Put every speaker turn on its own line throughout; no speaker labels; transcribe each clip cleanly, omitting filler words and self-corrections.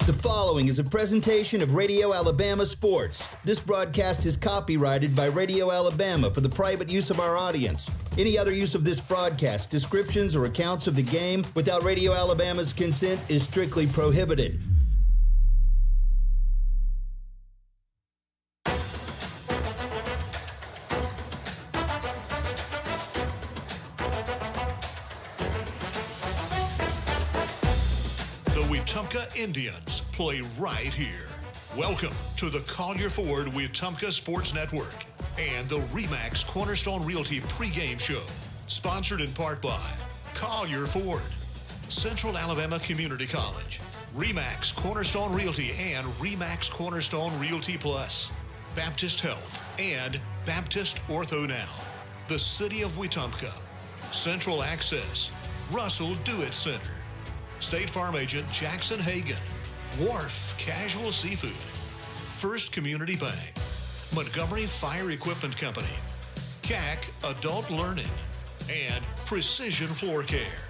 The following is a presentation of Radio Alabama Sports. This broadcast is copyrighted by Radio Alabama for the private use of our audience. Any other use of this broadcast, descriptions, or accounts of the game without Radio Alabama's consent is strictly prohibited.
Wetumpka Indians play right here. Welcome to the Collier Ford Wetumpka Sports Network and the RE/MAX Cornerstone Realty pregame show, sponsored in part by Collier Ford, Central Alabama Community College, RE/MAX Cornerstone Realty and RE/MAX Cornerstone Realty Plus, Baptist Health and Baptist Ortho Now, the City of Wetumpka, Central Access, Russell Do-It Center, State Farm Agent Jackson Hagan, Wharf Casual Seafood, First Community Bank, Montgomery Fire Equipment Company, CAC Adult Learning, and Precision Floor Care.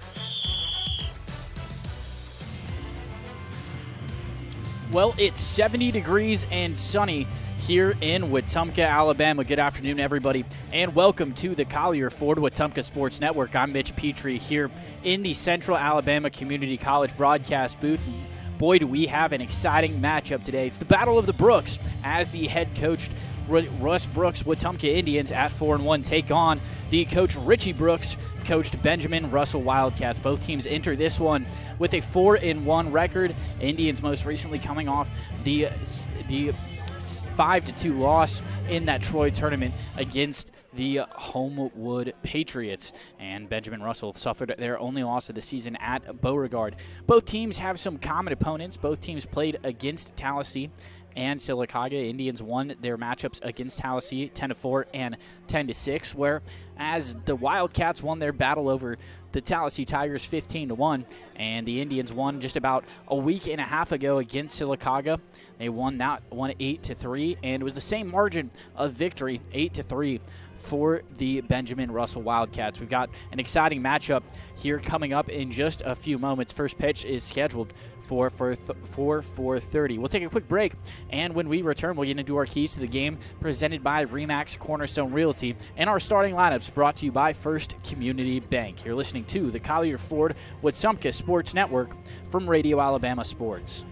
Well, it's 70 degrees and sunny here in Wetumpka, Alabama. Good afternoon, everybody, and welcome to the Collier Ford Wetumpka Sports Network. I'm Mitch Petrie here in the Central Alabama Community College broadcast booth. Boy, do we have an exciting matchup today. It's the Battle of the Brooks as the head coach Russ Brooks Wetumpka Indians at 4-1 take on the coach Richie Brooks coached Benjamin Russell Wildcats. Both teams enter this one with a 4-1 record. Indians most recently coming off the 5-2 loss in that Troy tournament against the Homewood Patriots, and Benjamin Russell suffered their only loss of the season at Beauregard. Both teams have some common opponents. Both teams played against Tallahassee and Sylacauga. Indians won their matchups against Tallahassee 10-4 and 10-6, whereas the Wildcats won their battle over the Tallahassee Tigers 15-1, and the Indians won just about a week and a half ago against Sylacauga. They won that one 8-3, and it was the same margin of victory, 8-3, for the Benjamin Russell Wildcats. We've got an exciting matchup here coming up in just a few moments. First pitch is scheduled for 4:30. We'll take a quick break, and when we return, we'll get into our keys to the game presented by RE/MAX Cornerstone Realty and our starting lineups brought to you by First Community Bank. You're listening to the Collier Ford Wetumpka Sports Network from Radio Alabama Sports.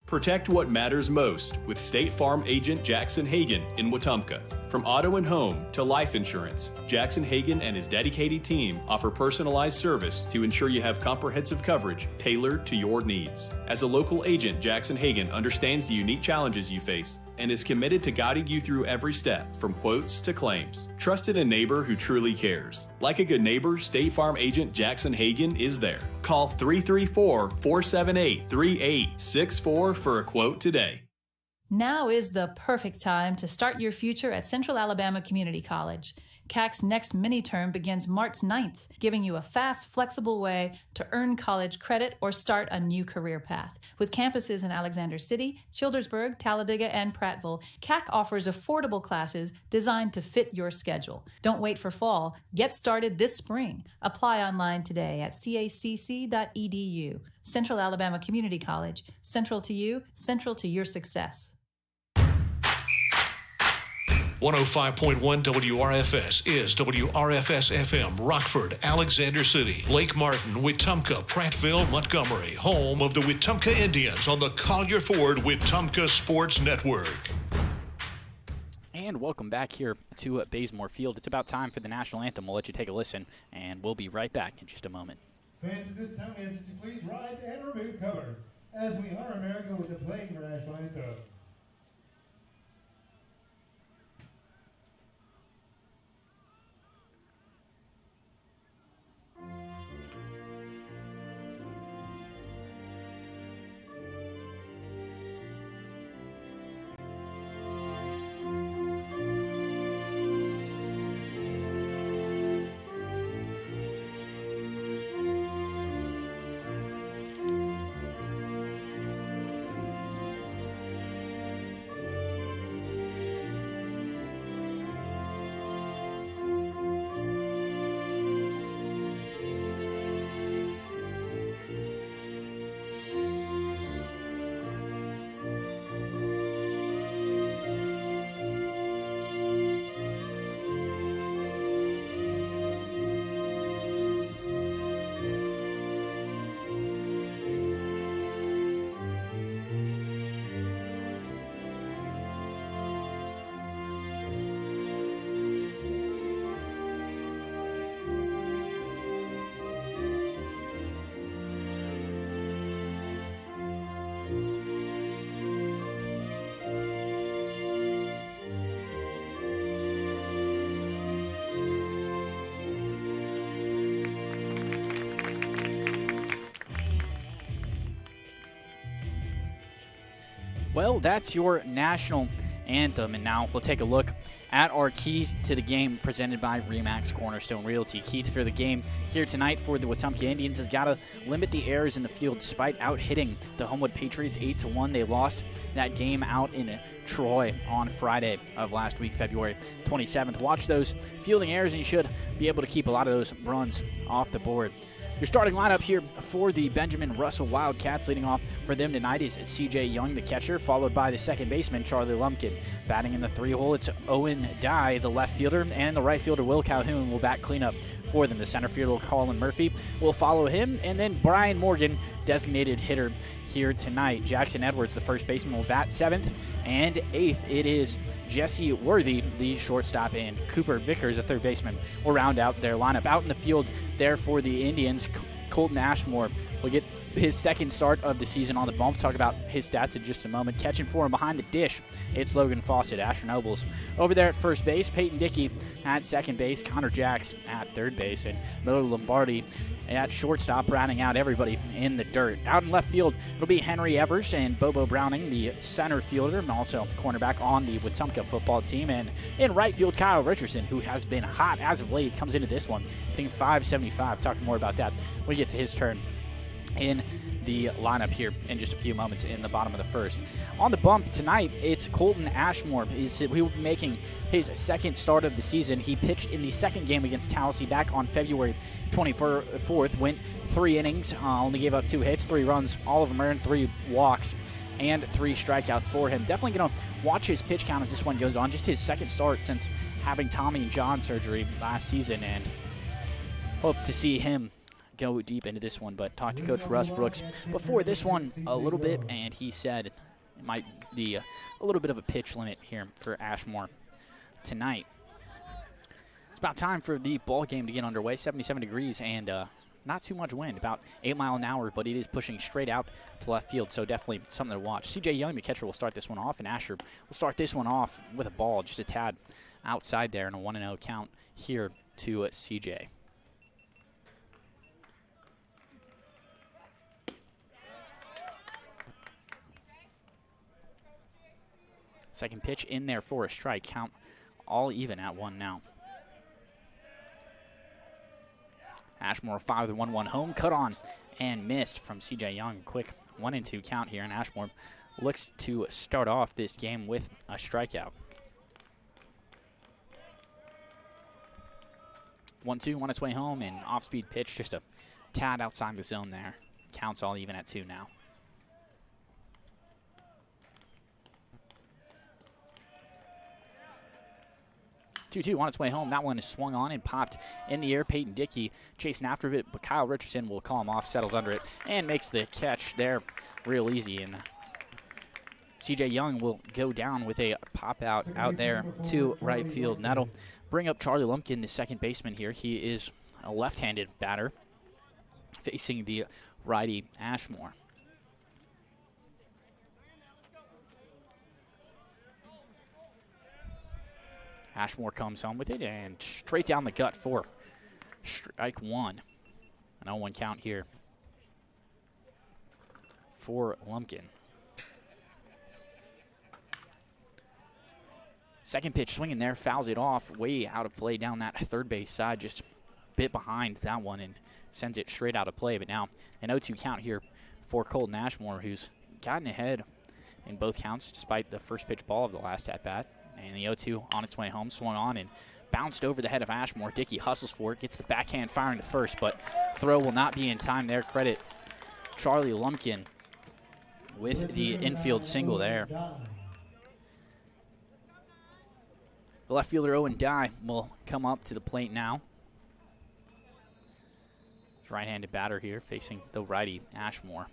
Protect what matters most with State Farm Agent Jackson Hagan in Wetumpka. From auto and home to life insurance, Jackson Hagan and his dedicated team offer personalized service to ensure you have comprehensive coverage tailored to your needs. As a local agent, Jackson Hagan understands the unique challenges you face and is committed to guiding you through every step, from quotes to claims. Trusted a neighbor who truly cares. Like a good neighbor, State Farm Agent Jackson Hagan is there. Call 334-478-3864 for a quote today.
Now is the perfect time to start your future at Central Alabama Community College. CAC's next mini-term begins March 9th, giving you a fast, flexible way to earn college credit or start a new career path. With campuses in Alexander City, Childersburg, Talladega, and Prattville, CAC offers affordable classes designed to fit your schedule. Don't wait for fall. Get started this spring. Apply online today at cacc.edu. Central Alabama Community College. Central to you, central to your success.
105.1 WRFS is WRFS-FM, Rockford, Alexander City, Lake Martin, Wetumpka, Prattville, Montgomery, home of the Wetumpka Indians on the Collier Ford Wetumpka Sports Network.
And welcome back here to Bazemore Field. It's about time for the national anthem. We'll let you take a listen, and we'll be right back in just a moment.
Fans at this time, ask that you please rise and remove cover as we honor America with the playing of our national anthem.
Well, that's your national anthem, and now we'll take a look at our keys to the game presented by RE/MAX Cornerstone Realty. Keys for the game here tonight for the Wetumpka Indians has got to limit the errors in the field despite out-hitting the Homewood Patriots 8-1. They lost that game out in Troy on Friday of last week, February 27th. Watch those fielding errors, and you should be able to keep a lot of those runs off the board. Your starting lineup here for the Benjamin Russell Wildcats, leading off for them tonight is C.J. Young, the catcher, followed by the second baseman, Charlie Lumpkin. Batting in the 3-hole, it's Owen Dye, the left fielder, and the right fielder, Will Calhoun, will bat cleanup for them. The center fielder, Colin Murphy, will follow him, and then Brian Morgan, designated hitter here tonight. Jackson Edwards, the first baseman, will bat 7th, and 8th it is Jesse Worthy, the shortstop, and Cooper Vickers, the third baseman, will round out their lineup. Out in the field there for the Indians, Colton Ashmore will get his second start of the season on the bump. Talk about his stats in just a moment. Catching for him behind the dish, it's Logan Fawcett. Asher Nobles over there at first base, Peyton Dickey at second base, Connor Jacks at third base, and Miller Lombardi at shortstop, rounding out everybody in the dirt. Out in left field, it'll be Henry Evers and Bobo Browning, the center fielder, and also cornerback on the Wetumpka football team. And in right field, Kyle Richardson, who has been hot as of late, comes into this one, hitting .575. Talking more about that when we get to his turn in the lineup here in just a few moments in the bottom of the first. On the bump tonight, it's Colton Ashmore. He will be making his second start of the season. He pitched in the second game against Tallahassee back on February 24th, went 3 innings, only gave up 2 hits, 3 runs, all of them earned, 3 walks, and 3 strikeouts for him. Definitely going to watch his pitch count as this one goes on. Just his second start since having Tommy John surgery last season, and hope to see him go deep into this one. But talked to Coach Russ Brooks before this one a little bit, and he said it might be a little bit of a pitch limit here for Ashmore tonight. It's about time for the ball game to get underway. 77 degrees and not too much wind, about 8 miles an hour, but it is pushing straight out to left field, so definitely something to watch. C.J. Young, the catcher, will start this one off, and Asher will start this one off with a ball just a tad outside there, and a 1-0 count here to C.J. Second pitch in there for a strike. Count all even at 1 now. Ashmore 5 with 1-1 home. Cut on and missed from C.J. Young. Quick 1-2 count here, and Ashmore looks to start off this game with a strikeout. 1-2 on its way home, and off-speed pitch just a tad outside the zone there. Counts all even at 2 now. 2-2 on its way home. That one is swung on and popped in the air. Peyton Dickey chasing after it, but Kyle Richardson will call him off, settles under it, and makes the catch there real easy. And C.J. Young will go down with a pop out there to right field. And that'll bring up Charlie Lumpkin, the second baseman here. He is a left-handed batter facing the righty Ashmore. Ashmore comes home with it and straight down the gut for strike 1. An 0-1 count here for Lumpkin. Second pitch swinging there, fouls it off, way out of play down that third base side, just a bit behind that one, and sends it straight out of play. But now an 0-2 count here for Colton Ashmore, who's gotten ahead in both counts despite the first pitch ball of the last at-bat. And the 0-2 on its way home, swung on and bounced over the head of Ashmore. Dickey hustles for it, gets the backhand firing to first, but throw will not be in time there. Credit Charlie Lumpkin with the infield single there. The left fielder Owen Dye will come up to the plate now. He's right-handed batter here facing the righty Ashmore.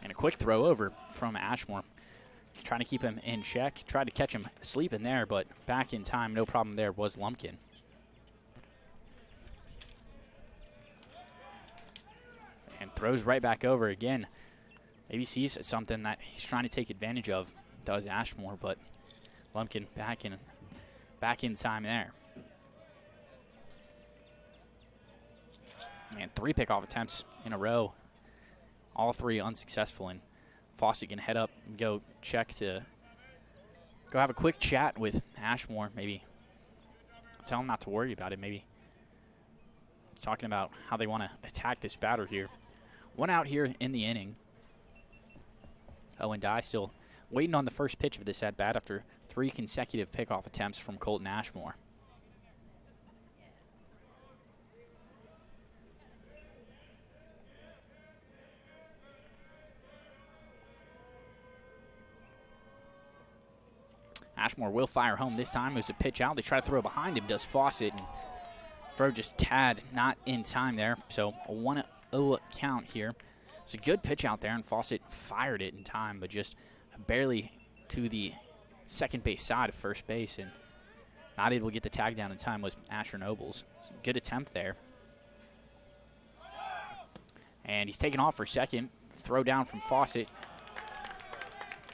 And a quick throw over from Ashmore. Trying to keep him in check. Tried to catch him sleeping there, but back in time, no problem there was Lumpkin. And throws right back over again. Maybe sees something that he's trying to take advantage of. Does Ashmore, but Lumpkin back in time there. And 3 pickoff attempts in a row, all 3 unsuccessful. And Fawcett can head up and go have a quick chat with Ashmore, maybe tell him not to worry about it. Maybe it's talking about how they want to attack this batter here. 1 out here in the inning. Owen Dye still waiting on the first pitch of this at-bat after 3 consecutive pickoff attempts from Colton Ashmore. Ashmore will fire home this time. Moves a pitch out. They try to throw behind him. Does Fawcett. And throw just tad not in time there. So a 1-0 count here. It's a good pitch out there, and Fawcett fired it in time, but just barely to the second base side of first base, and not able to get the tag down in time was Asher Nobles. Good attempt there. And he's taken off for second. Throw down from Fawcett.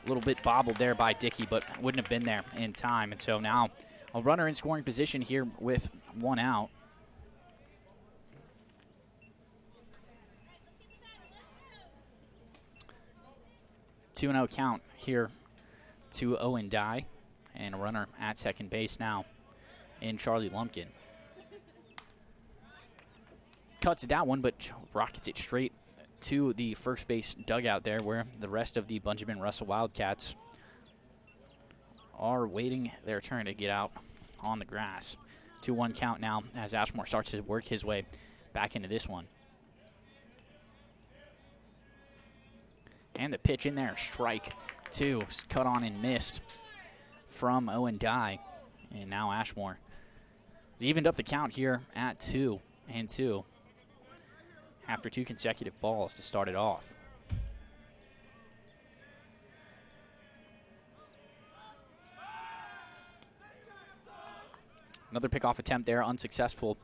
A little bit bobbled there by Dickey, but wouldn't have been there in time. And so now a runner in scoring position here with 1 out. Two 2-0 count here to Owen Dye, and a runner at second base now in Charlie Lumpkin. Cuts that one, but rockets it straight to the first base dugout there, where the rest of the Benjamin Russell Wildcats are waiting their turn to get out on the grass. 2-1 count now as Ashmore starts to work his way back into this one. And the pitch in there, strike 2, cut on and missed from Owen Dye. And now Ashmore has evened up the count here at 2-2 after 2 consecutive balls to start it off. Another pickoff attempt there, unsuccessful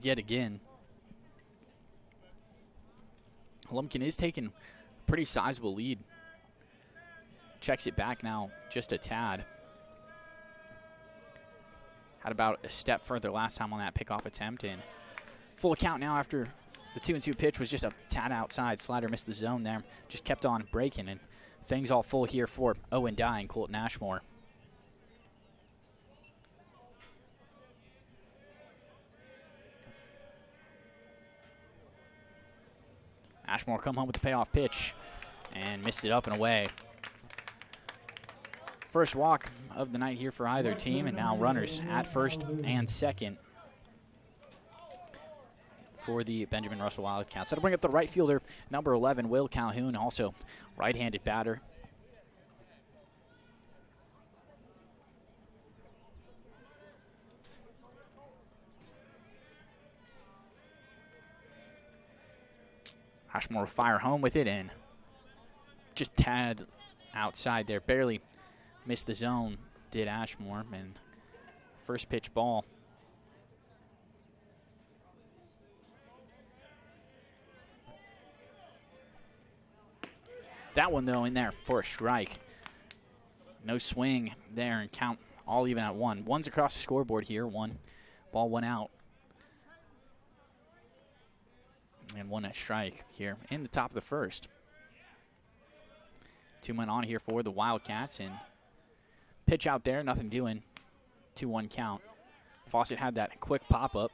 yet again. Lumpkin is taking a pretty sizable lead. Checks it back now just a tad. Had about a step further last time on that pickoff attempt, and full count now after the 2-2 pitch was just a tad outside. Slider missed the zone there. Just kept on breaking, and things all full here for Owen Dye and Colton Ashmore. Ashmore come home with the payoff pitch and missed it up and away. First walk of the night here for either team, and now runners at first and second for the Benjamin Russell Wildcats. That'll bring up the right fielder, number 11, Will Calhoun, also right-handed batter. Ashmore will fire home with it, and just tad outside there. Barely missed the zone, did Ashmore, and first pitch ball. That one, though, in there for a strike. No swing there, and count all even at 1. 1's across the scoreboard here. 1 ball, 1 out. And 1 at strike here in the top of the first. 2 men on here for the Wildcats, and pitch out there, nothing doing. 2-1 count. Fawcett had that quick pop-up,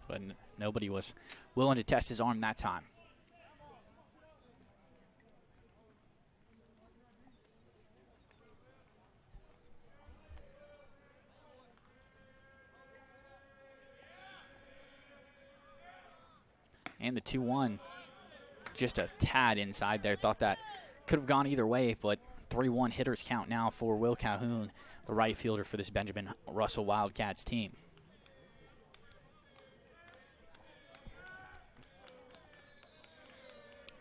but nobody was willing to test his arm that time. And the 2-1, just a tad inside there. Thought that could have gone either way, but 3-1 hitters count now for Will Calhoun, the right fielder for this Benjamin Russell Wildcats team.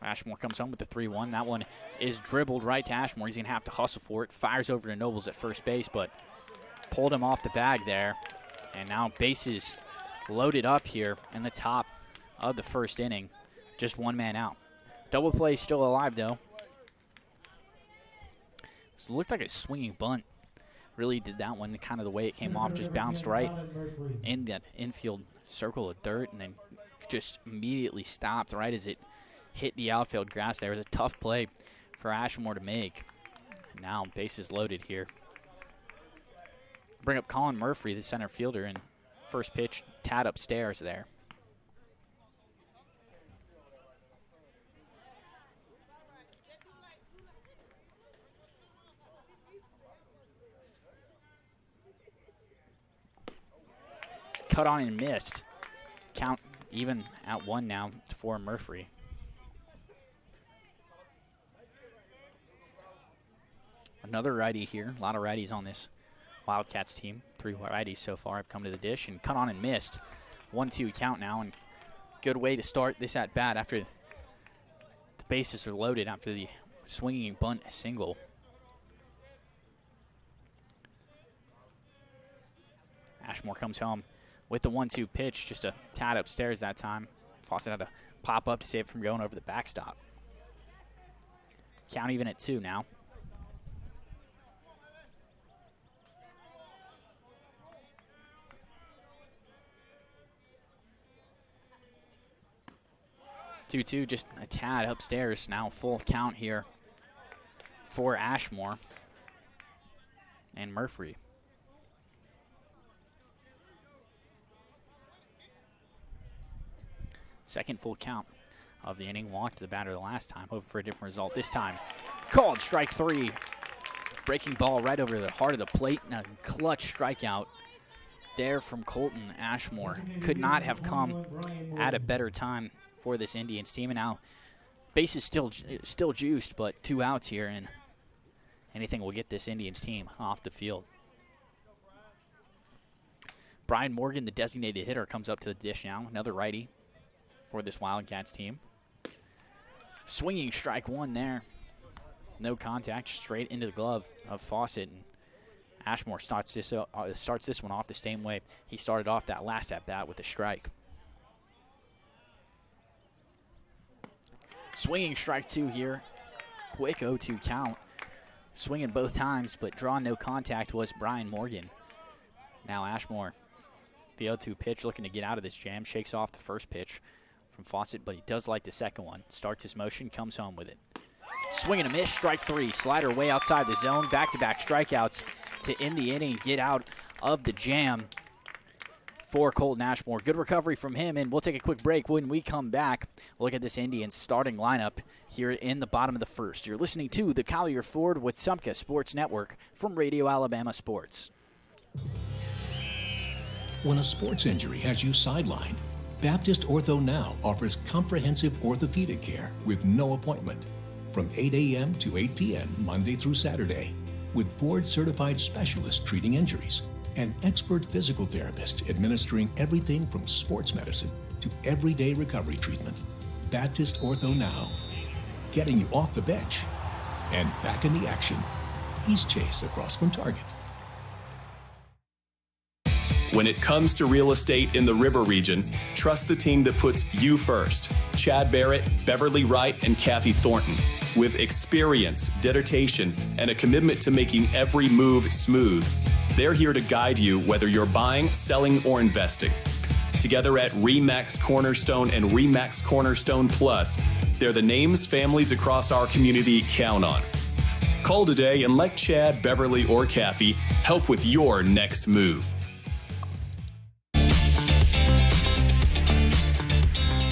Ashmore comes home with the 3-1. That one is dribbled right to Ashmore. He's going to have to hustle for it. Fires over to Nobles at first base, but pulled him off the bag there. And now bases loaded up here in the top of the first inning. Just 1 man out. Double play still alive, though. So it looked like a swinging bunt. Really did that one, kind of the way it came off, just bounced right in that infield circle of dirt and then just immediately stopped right as it hit the outfield grass. There was a tough play for Ashmore to make. Now bases loaded here. Bring up Colin Murphy, the center fielder, and first pitch tad upstairs there. Cut on and missed. Count even at 1 now for Murphy. Another righty here. A lot of righties on this Wildcats team. 3 righties so far have come to the dish and cut on and missed. 1-2 count now, and good way to start this at bat after the bases are loaded after the swinging bunt single. Ashmore comes home with the 1-2 pitch, just a tad upstairs that time. Fawcett had to pop up to save it from going over the backstop. Count even at 2 now. Two, just a tad upstairs. Now full count here for Ashmore and Murphy. Second full count of the inning. Walked to the batter the last time, hoping for a different result this time. Called strike 3. Breaking ball right over the heart of the plate, and a clutch strikeout there from Colton Ashmore. Could not have come at a better time for this Indians team. And now bases still juiced, but 2 outs here, and anything will get this Indians team off the field. Brian Morgan, the designated hitter, comes up to the dish now. Another righty for this Wildcats team. Swinging strike 1 there. No contact, straight into the glove of Fawcett. And Ashmore starts this one off the same way he started off that last at-bat with a strike. Swinging strike 2 here. Quick 0-2 count. Swinging both times, but drawing no contact was Brian Morgan. Now Ashmore, the 0-2 pitch, looking to get out of this jam. Shakes off the first pitch from Fawcett, but he does like the second one. Starts his motion, comes home with it. Swing and a miss, strike 3. Slider way outside the zone. Back-to-back strikeouts to end the inning, get out of the jam for Colton Ashmore. Good recovery from him, and we'll take a quick break. When we come back, we'll look at this Indians starting lineup here in the bottom of the first. You're listening to the Collier Ford Wetumpka Sports Network from Radio Alabama Sports.
When a sports injury has you sidelined, Baptist Ortho Now offers comprehensive orthopedic care with no appointment from 8 a.m. to 8 p.m. Monday through Saturday, with board-certified specialists treating injuries and expert physical therapists administering everything from sports medicine to everyday recovery treatment. Baptist Ortho Now, getting you off the bench and back in the action. East Chase across from Target.
When it comes to real estate in the River region, trust the team that puts you first. Chad Barrett, Beverly Wright, and Kathy Thornton. With experience, dedication, and a commitment to making every move smooth, they're here to guide you whether you're buying, selling, or investing. Together at RE/MAX Cornerstone and RE/MAX Cornerstone Plus, they're the names families across our community count on. Call today and let Chad, Beverly, or Kathy help with your next move.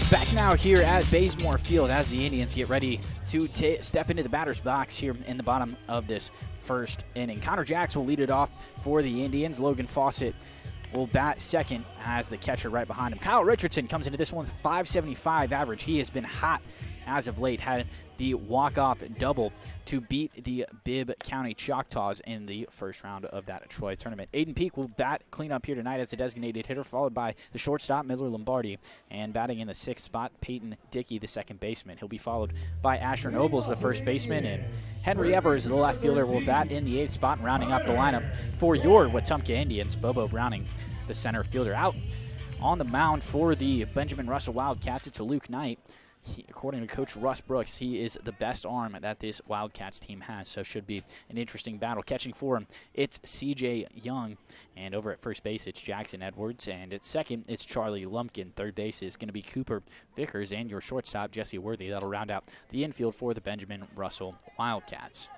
Back now here at Bazemore Field as the Indians get ready to step into the batter's box here in the bottom of this first inning. Connor Jacks will lead it off for the Indians. Logan Fawcett will bat second as the catcher right behind him. Kyle Richardson comes into this one with a .575 average. He has been hot as of late. Had the walk-off double to beat the Bibb County Choctaws in the first round of that Troy tournament. Aiden Peak will bat cleanup here tonight as the designated hitter, followed by the shortstop, Miller Lombardi, and batting in the 6th spot, Peyton Dickey, the second baseman. He'll be followed by Asher Nobles, the first baseman, and Henry Evers, the left fielder, will bat in the 8th spot, rounding up the lineup for your Wetumpka Indians. Bobo Browning, the center fielder. Out on the mound for the Benjamin Russell Wildcats, it's Luke Knight. according to Coach Russ Brooks, he is the best arm that this Wildcats team has, so should be an interesting battle. Catching for him, it's C.J. Young, and over at first base, it's Jackson Edwards, and at second, it's Charlie Lumpkin. Third base is going to be Cooper Vickers, and your shortstop, Jesse Worthy. That'll round out the infield for the Benjamin Russell Wildcats.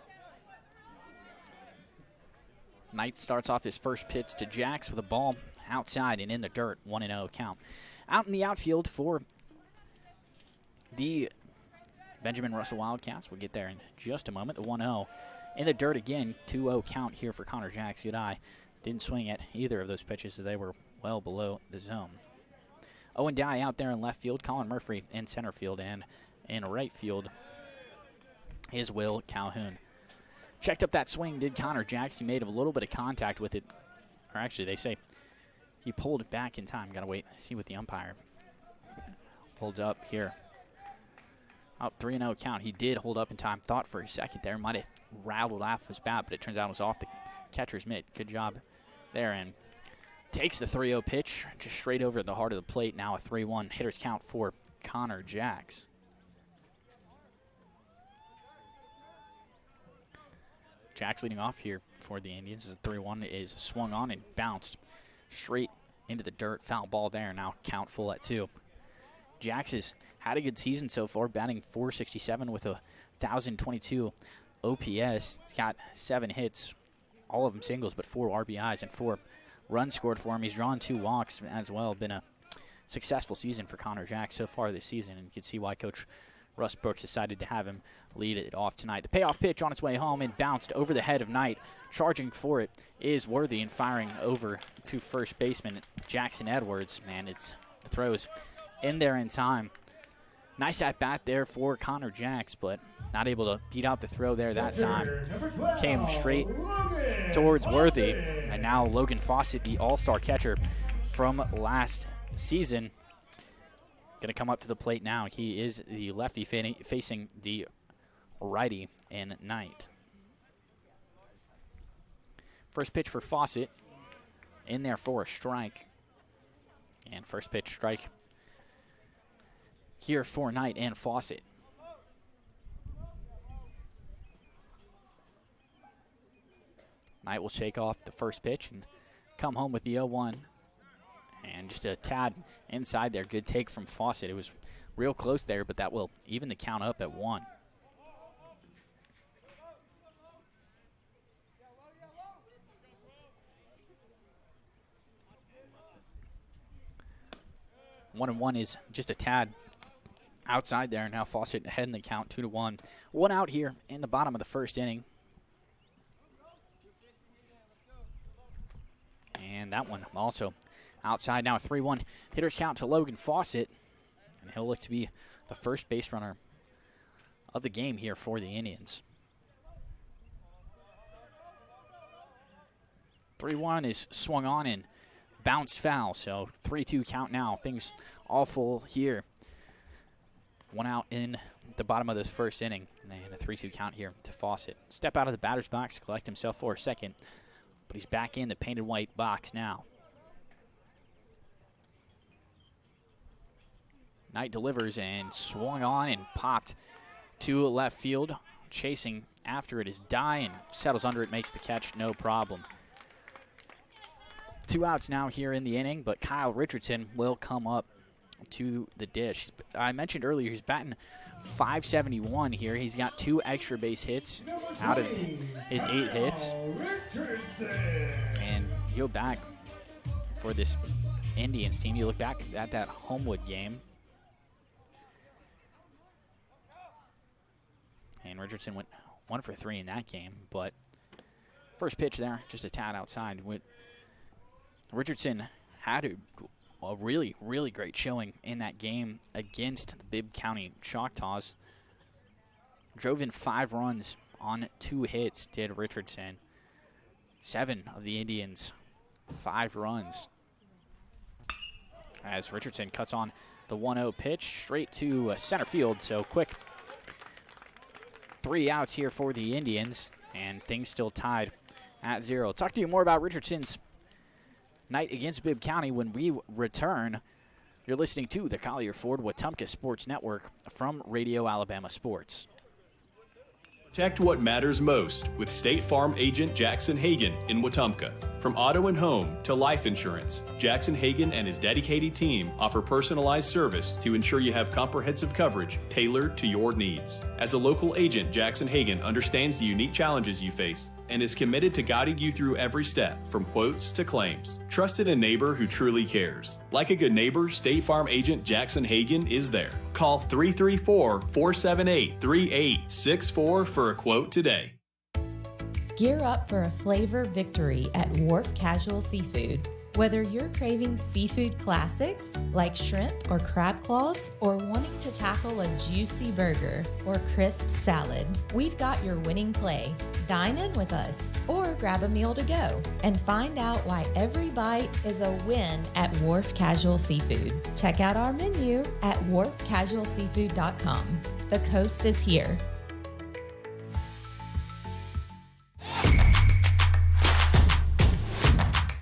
Knight starts off his first pitch to Jax with a ball outside and in the dirt, 1-0 count. Out in the outfield for the Benjamin Russell Wildcats. We'll get there in just a moment. The 1-0 in the dirt again, 2-0 count here for Connor Jax. Good eye. Didn't swing at either of those pitches, so they were well below the zone. Owen Dye out there in left field. Colin Murphy in center field, and in right field is Will Calhoun. Checked up that swing, did Connor Jax. He made a little bit of contact with it. Or actually, they say he pulled it back in time. Got to wait, see what the umpire holds up here. Up 3-0 count. He did hold up in time. Thought for a second there. Might have rattled off his bat, but it turns out it was off the catcher's mitt. Good job there. And takes the 3-0 pitch just straight over the heart of the plate. Now a 3-1 hitter's count for Connor Jax. Jax leading off here for the Indians. The 3-1 is swung on and bounced straight into the dirt. Foul ball there. Now count full at 2. Jax has had a good season so far, batting .467 with a 1,022 OPS. He's got 7 hits, all of them singles, but 4 RBIs and 4 runs scored for him. He's drawn 2 walks as well. Been a successful season for Connor Jax so far this season, and you can see why Coach Russ Brooks decided to have him lead it off tonight. The payoff pitch on its way home and bounced over the head of Knight. Charging for it is Worthy and firing over to first baseman Jackson Edwards. And it's the throws in there in time. Nice at bat there for Connor Jax, but not able to beat out the throw there that time. Came straight towards Worthy. And now Logan Fawcett, the all-star catcher from last season, going to come up to the plate now. He is the lefty facing the righty in Knight. First pitch for Fawcett. In there for a strike. And first pitch strike here for Knight and Fawcett. Knight will shake off the first pitch and come home with the 0-1. And just a tad inside there. Good take from Fawcett. It was real close there, but that will even the count up at 1. One and one is just a tad outside there. Now Fawcett ahead in the count, 2-1. 1 out here in the bottom of the first inning. And that one also outside. Now a 3-1 hitter's count to Logan Fawcett. And he'll look to be the first base runner of the game here for the Indians. 3-1 is swung on and bounced foul. So 3-2 count now. Things all full here. 1 out in the bottom of this first inning. And a 3-2 count here to Fawcett. Step out of the batter's box, collect himself for a second. But he's back in the painted white box now. Knight delivers and swung on and popped to left field. Chasing after it is Dye and settles under it, makes the catch, no problem. 2 outs now here in the inning, but Kyle Richardson will come up to the dish. I mentioned earlier he's batting .571 here. He's got 2 extra base hits out of his 8 hits. And you go back for this Indians team. You look back at that Homewood game. And Richardson went 1 for 3 in that game. But first pitch there, just a tad outside. Richardson had a really, really great showing in that game against the Bibb County Choctaws. Drove in 5 runs on 2 hits, did Richardson. 7 of the Indians, 5 runs. As Richardson cuts on the 1-0 pitch straight to center field, so quick. 3 outs here for the Indians, and things still tied at 0. I'll talk to you more about Richardson's night against Bibb County when we return. You're listening to the Collier Ford Wetumpka Sports Network from Radio Alabama Sports.
Protect what matters most with State Farm agent Jackson Hagan in Wetumpka. From auto and home to life insurance, Jackson Hagan and his dedicated team offer personalized service to ensure you have comprehensive coverage tailored to your needs. As a local agent, Jackson Hagan understands the unique challenges you face and is committed to guiding you through every step, from quotes to claims. Trusted a neighbor who truly cares. Like a good neighbor, State Farm agent Jackson Hagan is there. Call 334-478-3864 for a quote today.
Gear up for a flavor victory at Wharf Casual Seafood. Whether you're craving seafood classics like shrimp or crab claws, or wanting to tackle a juicy burger or crisp salad, we've got your winning play. Dine in with us or grab a meal to go and find out why every bite is a win at Wharf Casual Seafood. Check out our menu at wharfcasualseafood.com. The coast is here.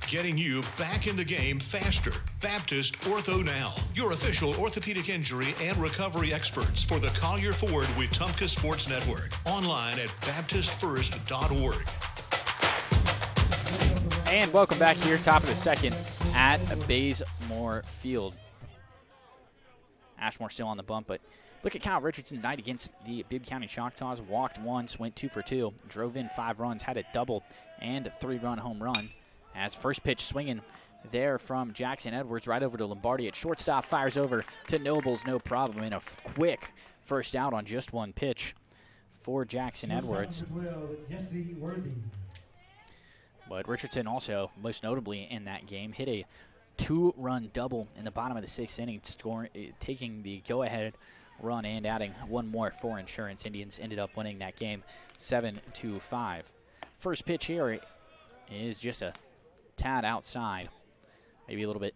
Getting you back in the game faster. Baptist Ortho Now, your official orthopedic injury and recovery experts for the Collier Ford Wetumpka Sports Network. Online at baptistfirst.org.
And welcome back here, top of the second at Bazemore Field. Ashmore still on the bump, but look at Kyle Richardson tonight against the Bibb County Choctaws. Walked once, went 2 for 2, drove in 5 runs, had a double and a 3-run home run. As first pitch swinging there from Jackson Edwards right over to Lombardi at shortstop, fires over to Nobles, no problem, and a quick first out on just one pitch for Jackson Edwards. But Richardson also, most notably in that game, hit a 2-run double in the bottom of the 6th inning, taking the go-ahead run and adding one more for Insurance. Indians ended up winning that game 7-5. First pitch here is just a tad outside, maybe a little bit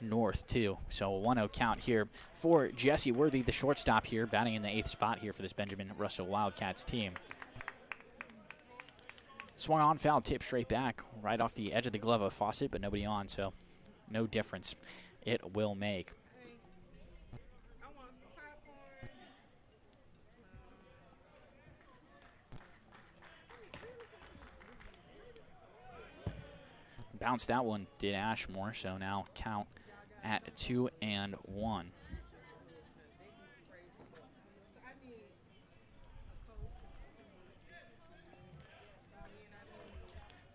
north too. So a 1-0 count here for Jesse Worthy, the shortstop here, batting in the 8th spot here for this Benjamin Russell Wildcats team. Swung on, foul, tip straight back, right off the edge of the glove of Fawcett, but nobody on, so no difference it will make. Bounced that one, did Ashmore, so now count at 2-1.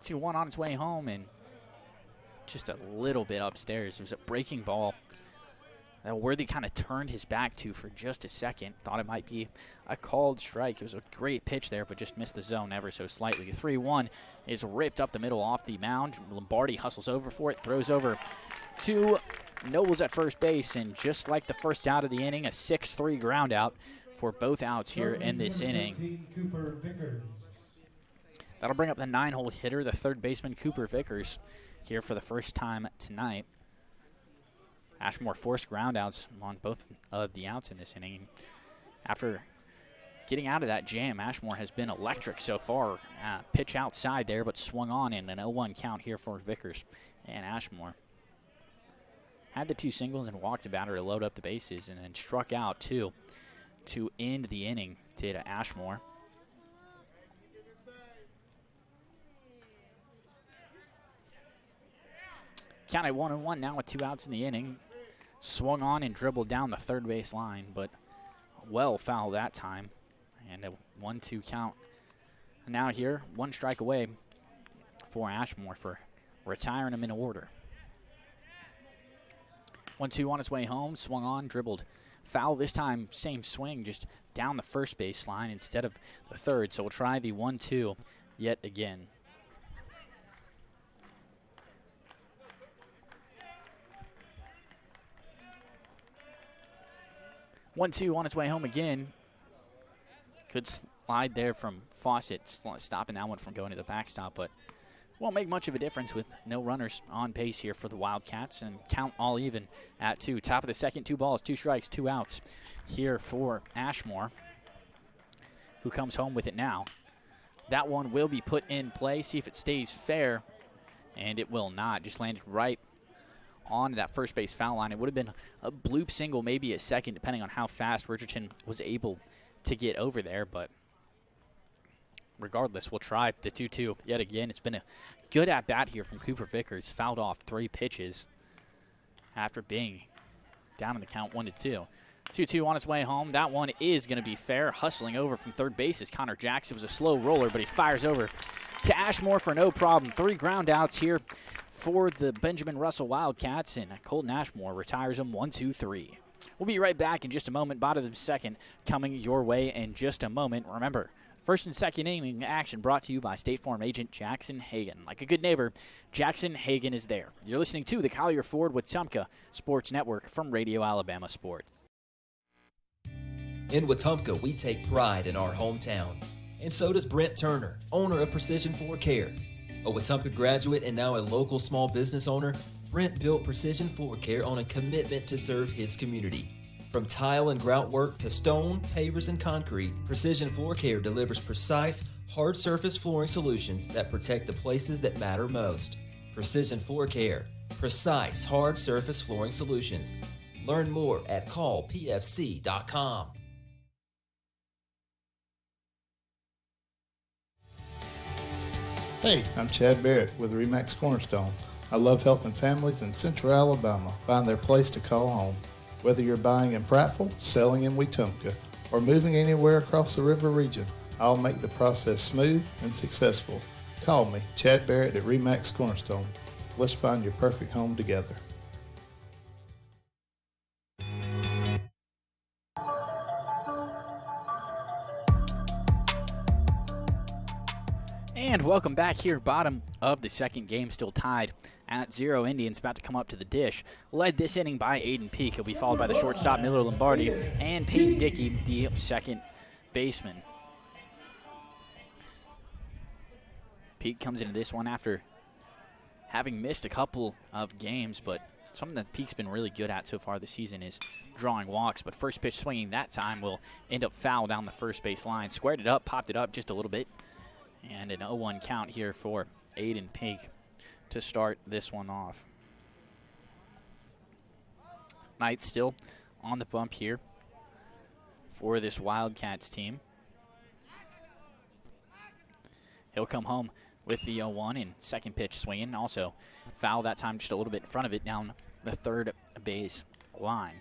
2-1 on its way home, and just a little bit upstairs. It was a breaking ball that Worthy kind of turned his back to for just a second. Thought it might be a called strike. It was a great pitch there, but just missed the zone ever so slightly. 3-1 is ripped up the middle off the mound. Lombardi hustles over for it, throws over to Nobles at first base, and just like the first out of the inning, a 6-3 ground out for both outs here in this inning. That'll bring up the 9-hole hitter, the third baseman, Cooper Vickers, here for the first time tonight. Ashmore forced groundouts on both of the outs in this inning. After getting out of that jam, Ashmore has been electric so far. Pitch outside there, but swung on in an 0-1 count here for Vickers and Ashmore. Had the 2 singles and walked a batter to load up the bases, and then struck out 2 to end the inning, did Ashmore. Count at 1-1 now with 2 outs in the inning. Swung on and dribbled down the third base line, but well foul that time. And a 1-2 count now here. 1 strike away for Ashmore for retiring him in order. 1-2 on its way home. Swung on, dribbled. Foul this time, same swing, just down the first base line instead of the third. So we'll try the 1-2 yet again. One-two on its way home again. Good slide there from Fawcett, stopping that one from going to the backstop, but won't make much of a difference with no runners on base here for the Wildcats, and count all even at 2. Top of the second, 2 balls, 2 strikes, 2 outs here for Ashmore, who comes home with it now. That one will be put in play, see if it stays fair, and it will not. Just landed right on that first base foul line. It would have been a bloop single, maybe a second, depending on how fast Richardson was able to get over there. But regardless, we'll try the 2-2 yet again. It's been a good at-bat here from Cooper Vickers. Fouled off 3 pitches after being down in the count 1-2. 2-2 on its way home. That one is going to be fair. Hustling over from third base is Connor Jackson. It was a slow roller, but he fires over to Ashmore for no problem. 3 ground outs here for the Benjamin Russell Wildcats, and Colton Ashmore retires them 1-2-3. We'll be right back in just a moment. Bottom of the second coming your way in just a moment. Remember, first and second inning action brought to you by State Farm agent Jackson Hagan. Like a good neighbor, Jackson Hagan is there. You're listening to the Collier Ford Wetumpka Sports Network from Radio Alabama Sports.
In Wetumpka, we take pride in our hometown. And so does Brent Turner, owner of Precision Floor Care. A Wetumpka graduate and now a local small business owner, Brent built Precision Floor Care on a commitment to serve his community. From tile and grout work to stone, pavers, and concrete, Precision Floor Care delivers precise, hard surface flooring solutions that protect the places that matter most. Precision Floor Care. Precise, hard surface flooring solutions. Learn more at callpfc.com.
Hey, I'm Chad Barrett with RE/MAX Cornerstone. I love helping families in Central Alabama find their place to call home. Whether you're buying in Prattville, selling in Wetumpka, or moving anywhere across the river region, I'll make the process smooth and successful. Call me, Chad Barrett at RE/MAX Cornerstone. Let's find your perfect home together.
And welcome back here, bottom of the second game, still tied at 0. Indians about to come up to the dish. Led this inning by Aiden Peak. He'll be followed by the shortstop, Miller Lombardi, and Peyton Dickey, the second baseman. Peak comes into this one after having missed a couple of games, but something that Peak's been really good at so far this season is drawing walks. But first pitch swinging that time will end up foul down the first base line. Squared it up, popped it up just a little bit. And an 0-1 count here for Aiden Peak to start this one off. Knight still on the bump here for this Wildcats team. He'll come home with the 0-1 and second pitch swinging. Also foul that time just a little bit in front of it down the third base line.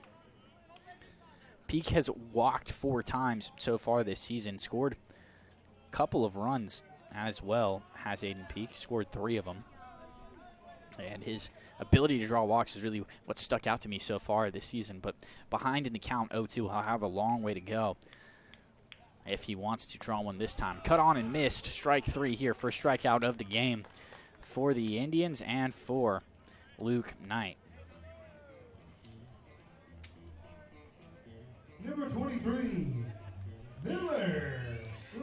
Peak has walked 4 times so far this season, scored a couple of runs as well, has Aiden Peak, scored 3 of them. And his ability to draw walks is really what stuck out to me so far this season. But behind in the count 0-2, he'll have a long way to go if he wants to draw one this time. Cut on and missed, strike 3 here, first strikeout of the game for the Indians and for Luke Knight.
Number 23, Miller.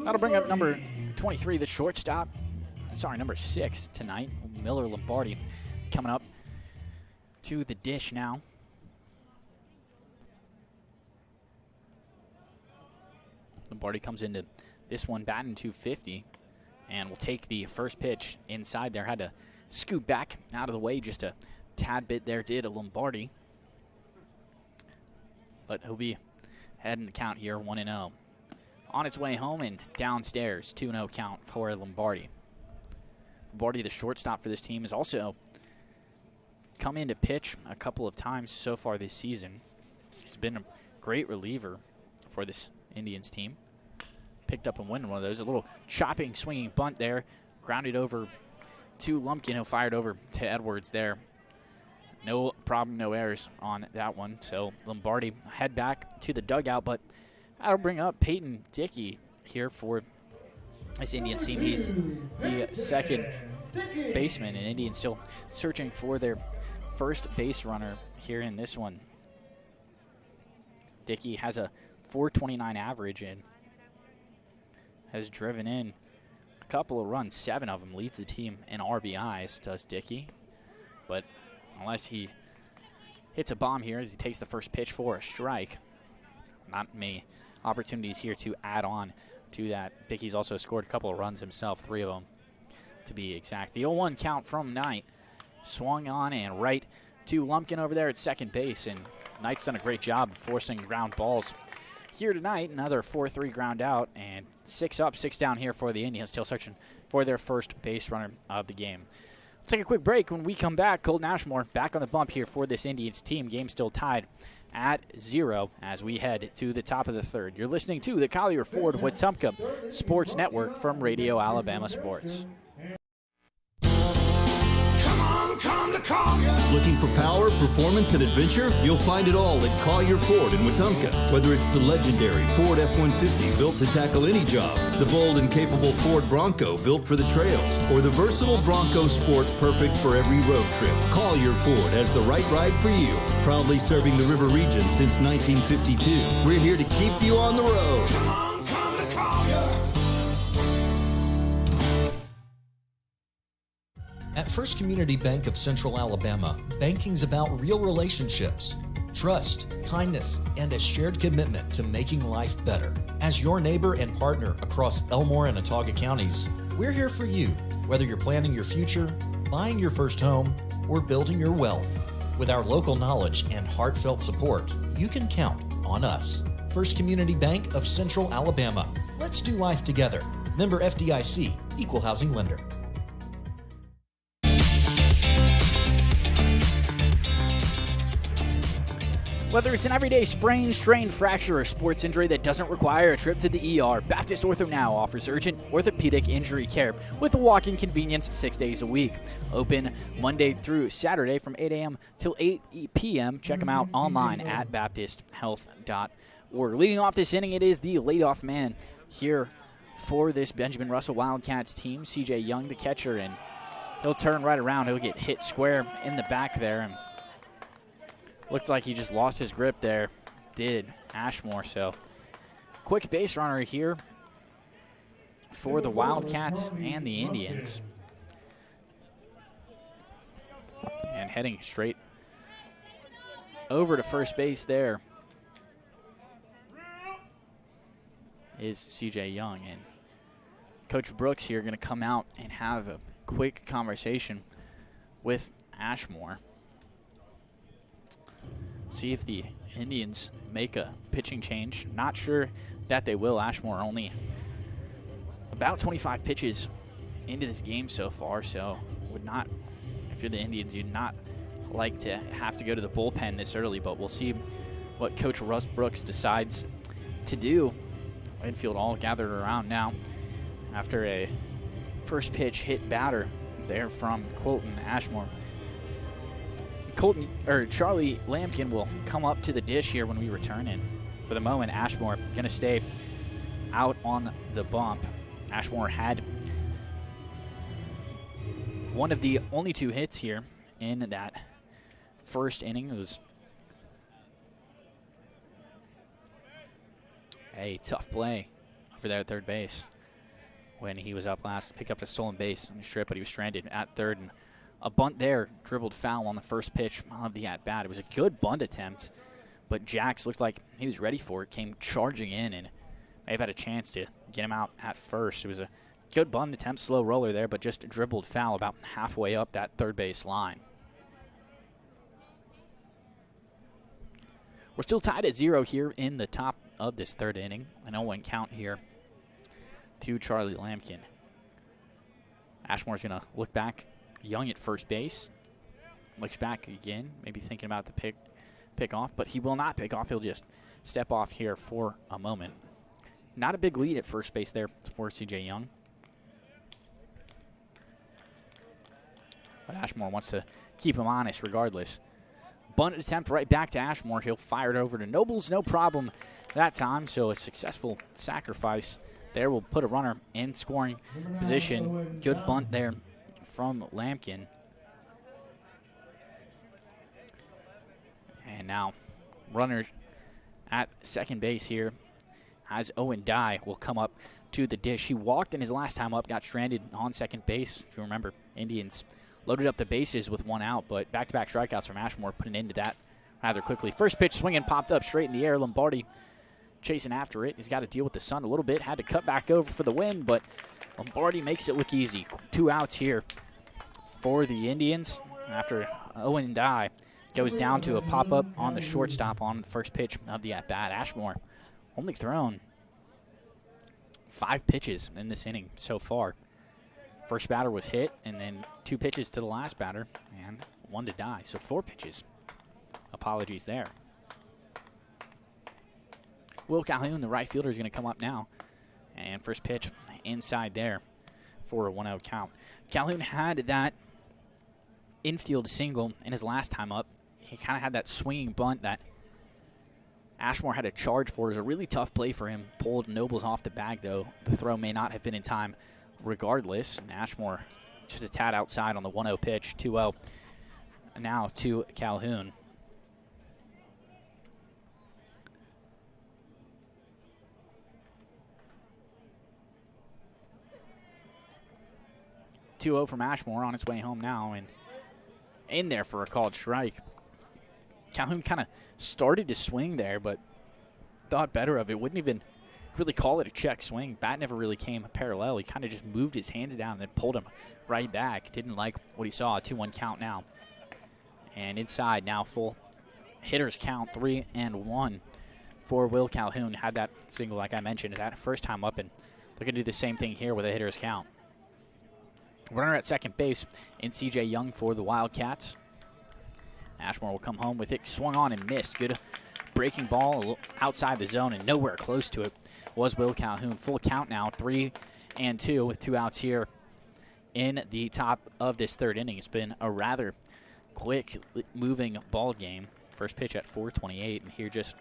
That'll bring up number 23, the shortstop. Sorry, number 6 tonight, Miller Lombardi, coming up to the dish now. Lombardi comes into this one batting .250 and will take the first pitch inside there. Had to scoot back out of the way just a tad bit there, did a Lombardi. But he'll be heading the count here, 1-0. On its way home and downstairs, 2-0 count for Lombardi. Lombardi, the shortstop for this team, has also come in to pitch a couple of times so far this season. He's been a great reliever for this Indians team. Picked up and won one of those. A little chopping, swinging bunt there. Grounded over to Lumpkin, who fired over to Edwards there. No problem, no errors on that one. So Lombardi head back to the dugout, but that'll bring up Peyton Dickey here for this Indians team. He's the second baseman, and Indians still searching for their first base runner here in this one. Dickey has a .429 average and has driven in a couple of runs, 7 of them, leads the team in RBIs, does Dickey. But unless he hits a bomb here as he takes the first pitch for a strike, not many opportunities here to add on to that. Dickey's also scored a couple of runs himself, 3 of them to be exact. The 0-1 count from Knight, swung on and right to Lumpkin over there at second base, and Knight's done a great job of forcing ground balls here tonight. Another 4-3 ground out, and 6 up, 6 down here for the Indians, still searching for their first base runner of the game. We'll take a quick break. When we come back, Colton Ashmore back on the bump here for this Indians team. Game still tied at 0 as we head to the top of the third. You're listening to the Collier Ford Wetumpka Sports Network from Radio Alabama Sports.
Looking for power, performance, and adventure? You'll find it all at Collier Ford in Wetumpka. Whether it's the legendary Ford F-150 built to tackle any job, the bold and capable Ford Bronco built for the trails, or the versatile Bronco Sport perfect for every road trip, Collier Ford has the right ride for you. Proudly serving the River region since 1952. We're here to keep you on the road. Come to Collier.
At First Community Bank of Central Alabama, banking's about real relationships, trust, kindness, and a shared commitment to making life better. As your neighbor and partner across Elmore and Autauga counties, we're here for you, whether you're planning your future, buying your first home, or building your wealth. With our local knowledge and heartfelt support, you can count on us. First Community Bank of Central Alabama. Let's do life together. Member FDIC, Equal Housing Lender.
Whether it's an everyday sprain, strain, fracture, or sports injury that doesn't require a trip to the ER, Baptist Ortho Now offers urgent orthopedic injury care with a walk-in convenience 6 days a week. Open Monday through Saturday from 8 a.m. till 8 p.m. Check them out online at baptisthealth.org. Leading off this inning, it is the leadoff man here for this Benjamin Russell Wildcats team, C.J. Young, the catcher, and he'll turn right around. He'll get hit square in the back there, and looked like he just lost his grip there, did Ashmore. So quick base runner here for the Wildcats and the Indians. And heading straight over to first base there is C.J. Young. And Coach Brooks here going to come out and have a quick conversation with Ashmore. See if the Indians make a pitching change. Not sure that they will. Ashmore only about 25 pitches into this game so far, so would not, if you're the Indians, you'd not like to have to go to the bullpen this early, but we'll see what Coach Russ Brooks decides to do. Infield all gathered around now after a first pitch hit batter there from Colton Ashmore. Charlie Lampkin will come up to the dish here when we return in. For the moment, Ashmore going to stay out on the bump. Ashmore had one of the only 2 hits here in that first inning. It was a tough play over there at third base when he was up last. Picked up a stolen base on the strip, but he was stranded at third. And a bunt there, dribbled foul on the first pitch of the at-bat. It was a good bunt attempt, but Jax looked like he was ready for it, came charging in, and may have had a chance to get him out at first. It was a good bunt attempt, slow roller there, but just dribbled foul about halfway up that third base line. We're still tied at 0 here in the top of this third inning. An 0-1 count here to Charlie Lampkin. Ashmore's going to look back. Young at first base. Looks back again, maybe thinking about the pick off, but he will not pick off. He'll just step off here for a moment. Not a big lead at first base there for C.J. Young. But Ashmore wants to keep him honest regardless. Bunt attempt right back to Ashmore. He'll fire it over to Nobles, no problem that time. So a successful sacrifice there will put a runner in scoring position. Good bunt there from Lampkin. And now runner at second base here as Owen Dye will come up to the dish. He walked in his last time up, got stranded on second base. If you remember, Indians loaded up the bases with 1 out, but back-to-back strikeouts from Ashmore put an end to that rather quickly. First pitch swinging, popped up straight in the air. Lombardi chasing after it. He's got to deal with the sun a little bit. Had to cut back over for the win, but Lombardi makes it look easy. 2 outs here for the Indians after Owen Dye goes down to a pop-up on the shortstop on the first pitch of the at-bat. Ashmore only thrown 5 pitches in this inning so far. First batter was hit, and then 2 pitches to the last batter, and 1 to die. So 4 pitches. Apologies there. Will Calhoun, the right fielder, is going to come up now. And first pitch inside there for a 1-0 count. Calhoun had that infield single in his last time up. He kind of had that swinging bunt that Ashmore had a charge for. It was a really tough play for him. Pulled Nobles off the bag, though. The throw may not have been in time regardless. And Ashmore just a tad outside on the 1-0 pitch. 2-0 now to Calhoun. .2-0 from Ashmore on its way home now, and in there for a called strike. Calhoun kind of started to swing there, but thought better of it. Wouldn't even really call it a check swing. Bat never really came parallel. He kind of just moved his hands down and then pulled him right back. Didn't like what he saw. 2-1 count now. And inside now, full hitters count, 3-1 for Will Calhoun. Had that single, like I mentioned, that first time up, and looking to do the same thing here with a hitters count. Runner at second base in C.J. Young for the Wildcats. Ashmore will come home with it. Swung on and missed. Good breaking ball outside the zone and nowhere close to it was Will Calhoun. Full count now, 3-2 with 2 outs here in the top of this third inning. It's been a rather quick moving ball game. First pitch at 4:28, and here just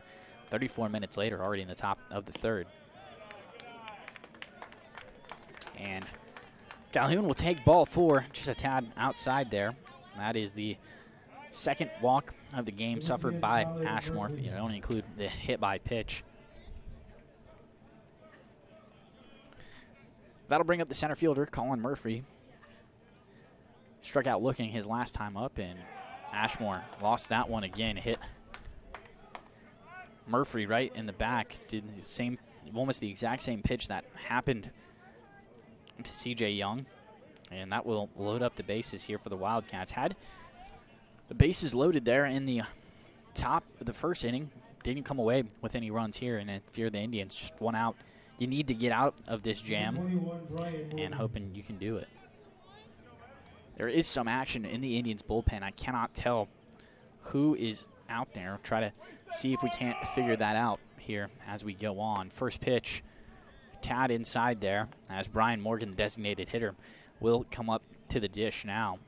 34 minutes later, already in the top of the third. And Calhoun will take ball 4, just a tad outside there. That is the second walk of the game suffered by Ashmore, if you don't include the hit by pitch. That'll bring up the center fielder, Colin Murphy. Struck out looking his last time up, and Ashmore lost that one again. Hit Murphy right in the back. Did the same, almost the exact same pitch that happened to C.J. Young, and that will load up the bases here for the Wildcats. Had the bases loaded there in the top of the first inning. Didn't come away with any runs here, and if you're the Indians, just 1 out. You need to get out of this jam, and hoping you can do it. There is some action in the Indians bullpen. I cannot tell who is out there. Try to see if we can't figure that out here as we go on. First pitch, tad inside there, as Brian Morgan, the designated hitter, will come up to the dish now.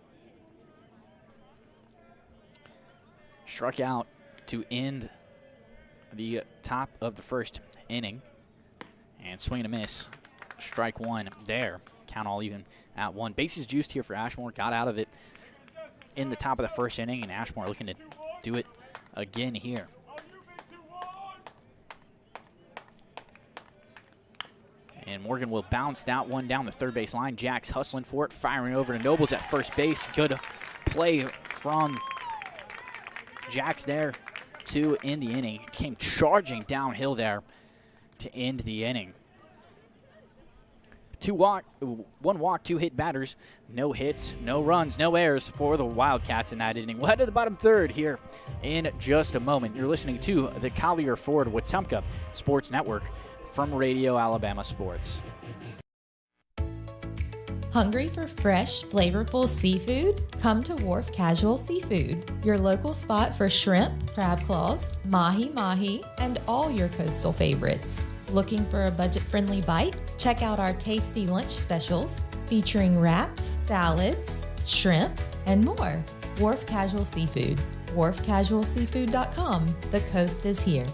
Struck out to end the top of the first inning. And swing and a miss. Strike 1 there. Count all even at 1. Bases juiced here for Ashmore. Got out of it in the top of the first inning, and Ashmore looking to do it again here. And Morgan will bounce that one down the third base line. Jack's hustling for it, firing over to Nobles at first base. Good play from Jack's there to end the inning. Came charging downhill there to end the inning. 1 walk, 2 hit batters, no hits, no runs, no errors for the Wildcats in that inning. We'll head to the bottom third here in just a moment. You're listening to the Collier Ford Wetumpka Sports Network from Radio Alabama Sports.
Hungry for fresh, flavorful seafood? Come to Wharf Casual Seafood, your local spot for shrimp, crab claws, mahi-mahi, and all your coastal favorites. Looking for a budget-friendly bite? Check out our tasty lunch specials featuring wraps, salads, shrimp, and more. Wharf Casual Seafood, wharfcasualseafood.com. The coast is here.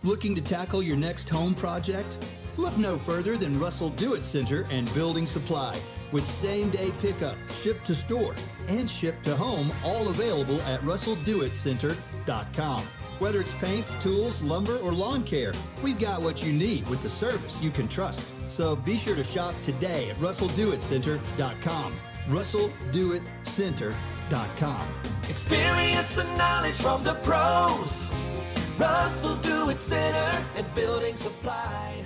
Looking to tackle your next home project? Look no further than Russell Do-It Center and Building Supply, with same-day pickup, ship to store, and ship to home, all available at russelldoitcenter.com. Whether it's paints, tools, lumber, or lawn care, we've got what you need with the service you can trust. So be sure to shop today at russelldoitcenter.com. russelldoitcenter.com.
Experience and knowledge from the pros. Russell Do It Center and Building Supply.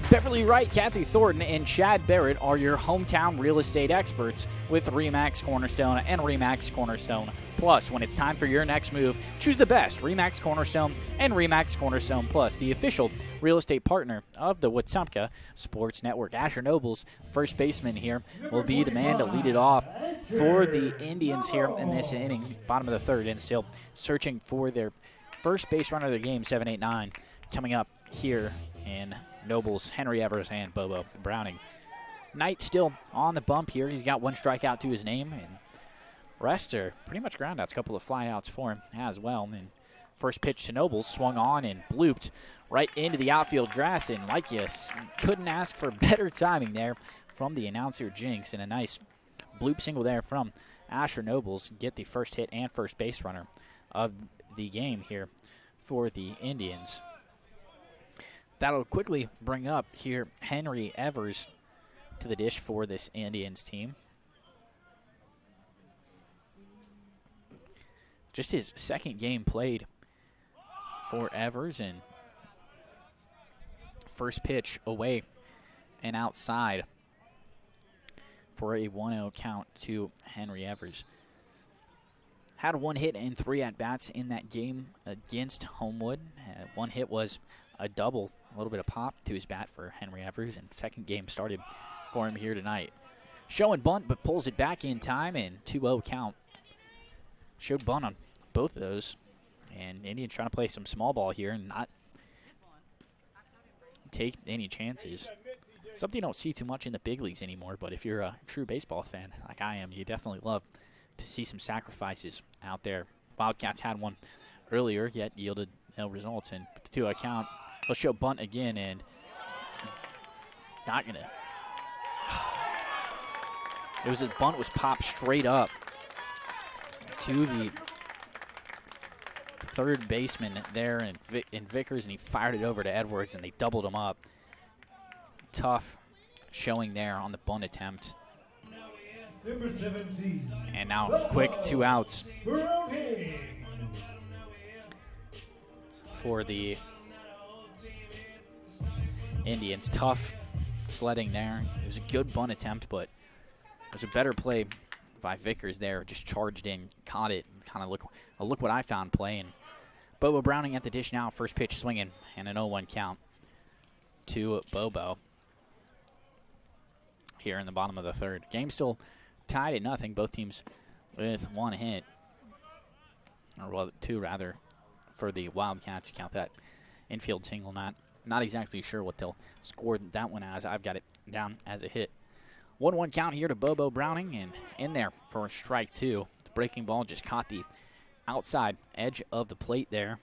Beverly Wright, Kathy Thornton, and Chad Barrett are your hometown real estate experts with RE/MAX Cornerstone and RE/MAX Cornerstone Plus. When it's time for your next move, choose the best RE/MAX Cornerstone and RE/MAX Cornerstone Plus, the official real estate partner of the Wetumpka Sports Network. Asher Nobles, first baseman here, will be the man to lead it off for the Indians here in this inning, bottom of the third, and still searching for their first base runner of the game, 7-8-9, coming up here in Nobles, Henry Evers, and Bobo Browning. Knight still on the bump here. He's got one strikeout to his name, and rest are pretty much groundouts. A couple of flyouts for him as well. And first pitch to Nobles, swung on and blooped right into the outfield grass, and like you couldn't ask for better timing there from the announcer Jinx, and a nice bloop single there from Asher Nobles. Get the first hit and first base runner of the game here for the Indians. That'll quickly bring up here Henry Evers to the dish for this Indians team. Just his second game played for Evers, and first pitch away and outside for a 1-0 count to Henry Evers. Had one hit and 3 at-bats in that game against Homewood. One hit was a double, a little bit of pop to his bat for Henry Evers, and second game started for him here tonight. Showing bunt, but pulls it back in time, and 2-0 count. Showed bunt on both of those, and Indians trying to play some small ball here and not take any chances. Something you don't see too much in the big leagues anymore, but if you're a true baseball fan like I am, you definitely love to see some sacrifices out there. Wildcats had one earlier, yet yielded no results, and 2-0 count. Let's show bunt again, and not going to. It was a bunt was popped straight up to the third baseman there in Vickers, and he fired it over to Edwards, and they doubled him up. Tough showing there on the bunt attempt.
Number 17.
And now quick 2 outs for the Indians. Tough sledding there. It was a good bunt attempt, but it was a better play by Vickers there. Just charged in, caught it, kind of look what I found play. And Bobo Browning at the dish now. First pitch swinging, and an 0-1 count to Bobo here in the bottom of the third. Game still tied at nothing. Both teams with one hit, or well, 2 rather, for the Wildcats. Count that infield single. Not exactly sure what they'll score that one as. I've got it down as a hit. 1-1 count here to Bobo Browning, and in there for strike 2. The breaking ball just caught the outside edge of the plate there.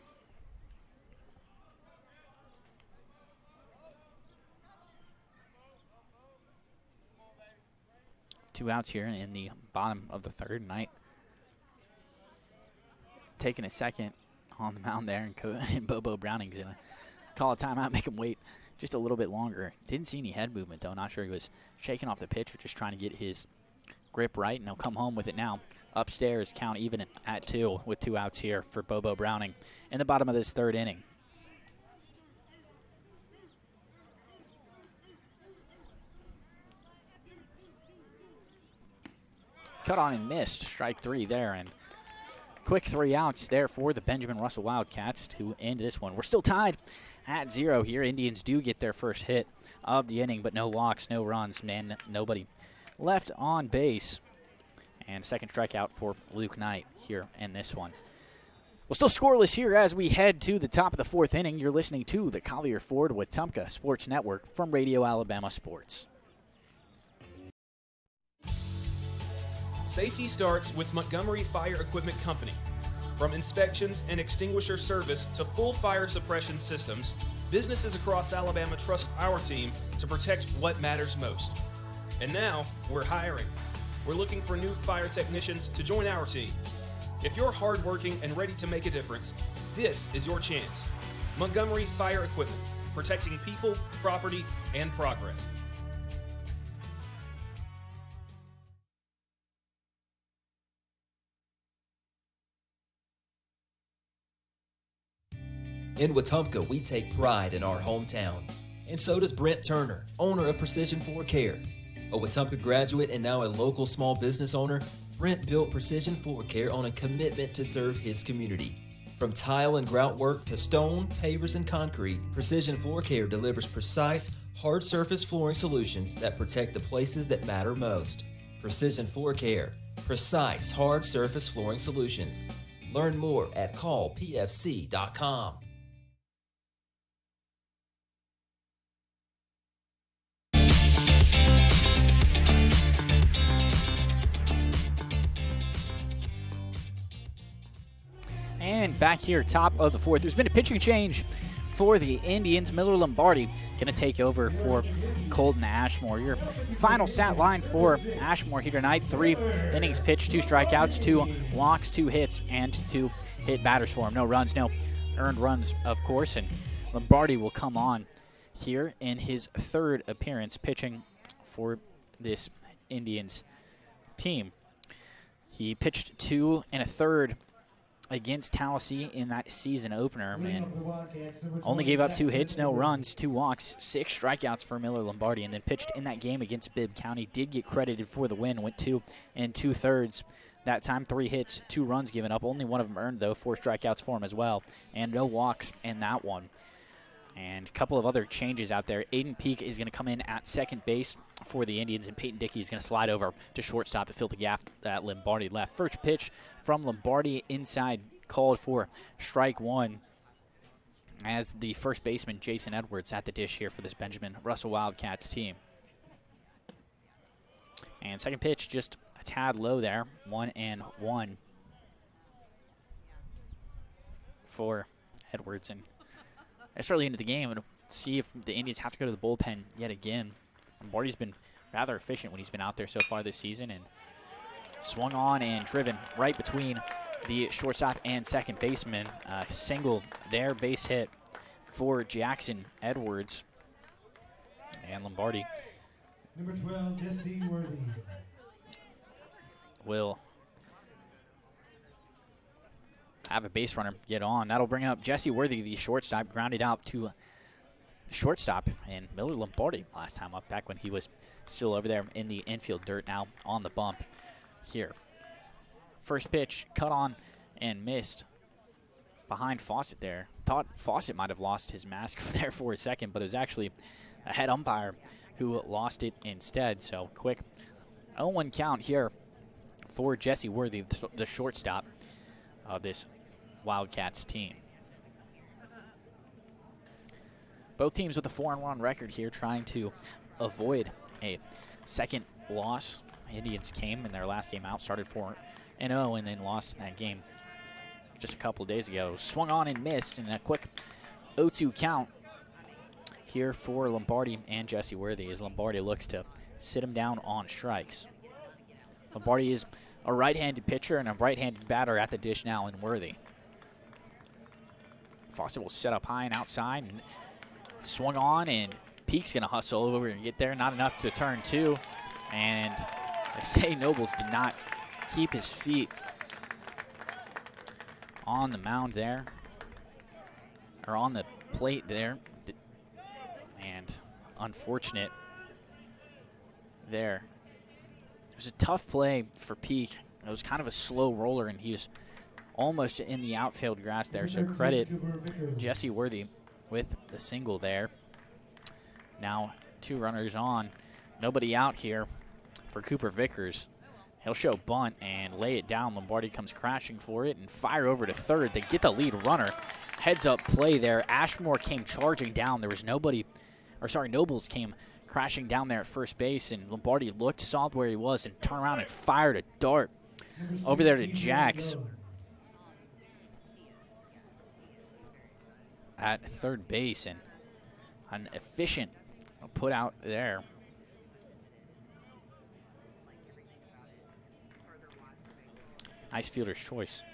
Two outs here in the bottom of the third. Knight taking a second on the mound there, and Bobo Browning's going to call a timeout, make him wait just a little bit longer. Didn't see any head movement, though. Not sure he was shaking off the pitch or just trying to get his grip right, and he'll come home with it now. Upstairs, count even at 2 with 2 outs here for Bobo Browning in the bottom of this third inning. Cut on and missed. Strike 3 there, and quick 3 outs there for the Benjamin Russell Wildcats to end this one. We're still tied at 0 here. Indians do get their first hit of the inning, but no walks, no runs, and nobody left on base. And second strikeout for Luke Knight here in this one. Well, still scoreless here as we head to the top of the 4th inning. You're listening to the Collier Ford Wetumpka Sports Network from Radio Alabama Sports.
Safety starts with Montgomery Fire Equipment Company. From inspections and extinguisher service to full fire suppression systems, businesses across Alabama trust our team to protect what matters most. And now, we're hiring. We're looking for new fire technicians to join our team. If you're hardworking and ready to make a difference, this is your chance. Montgomery Fire Equipment, protecting people, property, and progress.
In Wetumpka, we take pride in our hometown. And so does Brent Turner, owner of Precision Floor Care. A Wetumpka graduate and now a local small business owner, Brent built Precision Floor Care on a commitment to serve his community. From tile and grout work to stone, pavers, and concrete, Precision Floor Care delivers precise, hard surface flooring solutions that protect the places that matter most. Precision Floor Care. Precise, hard surface flooring solutions. Learn more at callpfc.com.
And back here, top of the fourth, there's been a pitching change for the Indians. Miller Lombardi going to take over for Colton Ashmore. Your final stat line for Ashmore here tonight: 3 innings pitched, 2 strikeouts, 2 walks, 2 hits, and 2 hit batters for him. No runs, no earned runs, of course. And Lombardi will come on here in his 3rd appearance pitching for this Indians team. He pitched 2 1/3 against Tallahassee in that season opener, and only gave up 2 hits, no runs, 2 walks, 6 strikeouts for Miller Lombardi, and then pitched in that game against Bibb County. Did get credited for the win, went 2 2/3. That time 3 hits, 2 runs given up, only one of them earned though, 4 strikeouts for him as well, and no walks in that one. And a couple of other changes out there. Aiden Peak is going to come in at second base for the Indians, and Peyton Dickey is going to slide over to shortstop to fill the gap that Lombardi left. First pitch from Lombardi inside, called for strike 1, as the first baseman Jason Edwards at the dish here for this Benjamin Russell Wildcats team. And second pitch just a tad low there, 1-1 for Edwards. And it's early into the game, and see if the Indians have to go to the bullpen yet again. Lombardi's been rather efficient when he's been out there so far this season, and swung on and driven right between the shortstop and second baseman. Single there, base hit for Jackson Edwards. And Lombardi
Number 12, Jesse Worthy.
Will have a base runner get on. That'll bring up Jesse Worthy, the shortstop, grounded out to the shortstop, and Miller Lombardi last time up, back when he was still over there in the infield dirt, now on the bump here. First pitch cut on and missed behind Fawcett there. Thought Fawcett might have lost his mask there for a second, but it was actually a head umpire who lost it instead. So quick 0-1 count here for Jesse Worthy, the shortstop of this Wildcats team. Both teams with a 4-1 record here, trying to avoid a second loss. Indians came in their last game out, started 4-0, and then lost that game just a couple of days ago. Swung on and missed, and a quick 0-2 count here for Lombardi and Jesse Worthy, as Lombardi looks to sit him down on strikes. Lombardi is a right-handed pitcher and a right-handed batter at the dish now in Worthy. Fawcett will set up high and outside, and swung on, and Peak's going to hustle over and get there. Not enough to turn 2, and they say Nobles did not keep his feet on the mound there, or on the plate there, and unfortunate there. It was a tough play for Peak. It was kind of a slow roller, and he was almost in the outfield grass there, so credit Jesse Worthy with the single there. Now 2 runners on, nobody out here for Cooper Vickers. He'll show bunt and lay it down. Lombardi comes crashing for it and fire over to third. They get the lead runner. Heads up play there. Ashmore came charging down. There was nobody, or sorry, Nobles came crashing down there at first base, and Lombardi looked, saw where he was, and turned around and fired a dart over there to Jax at third base, and an efficient put out there. Nice fielder's choice.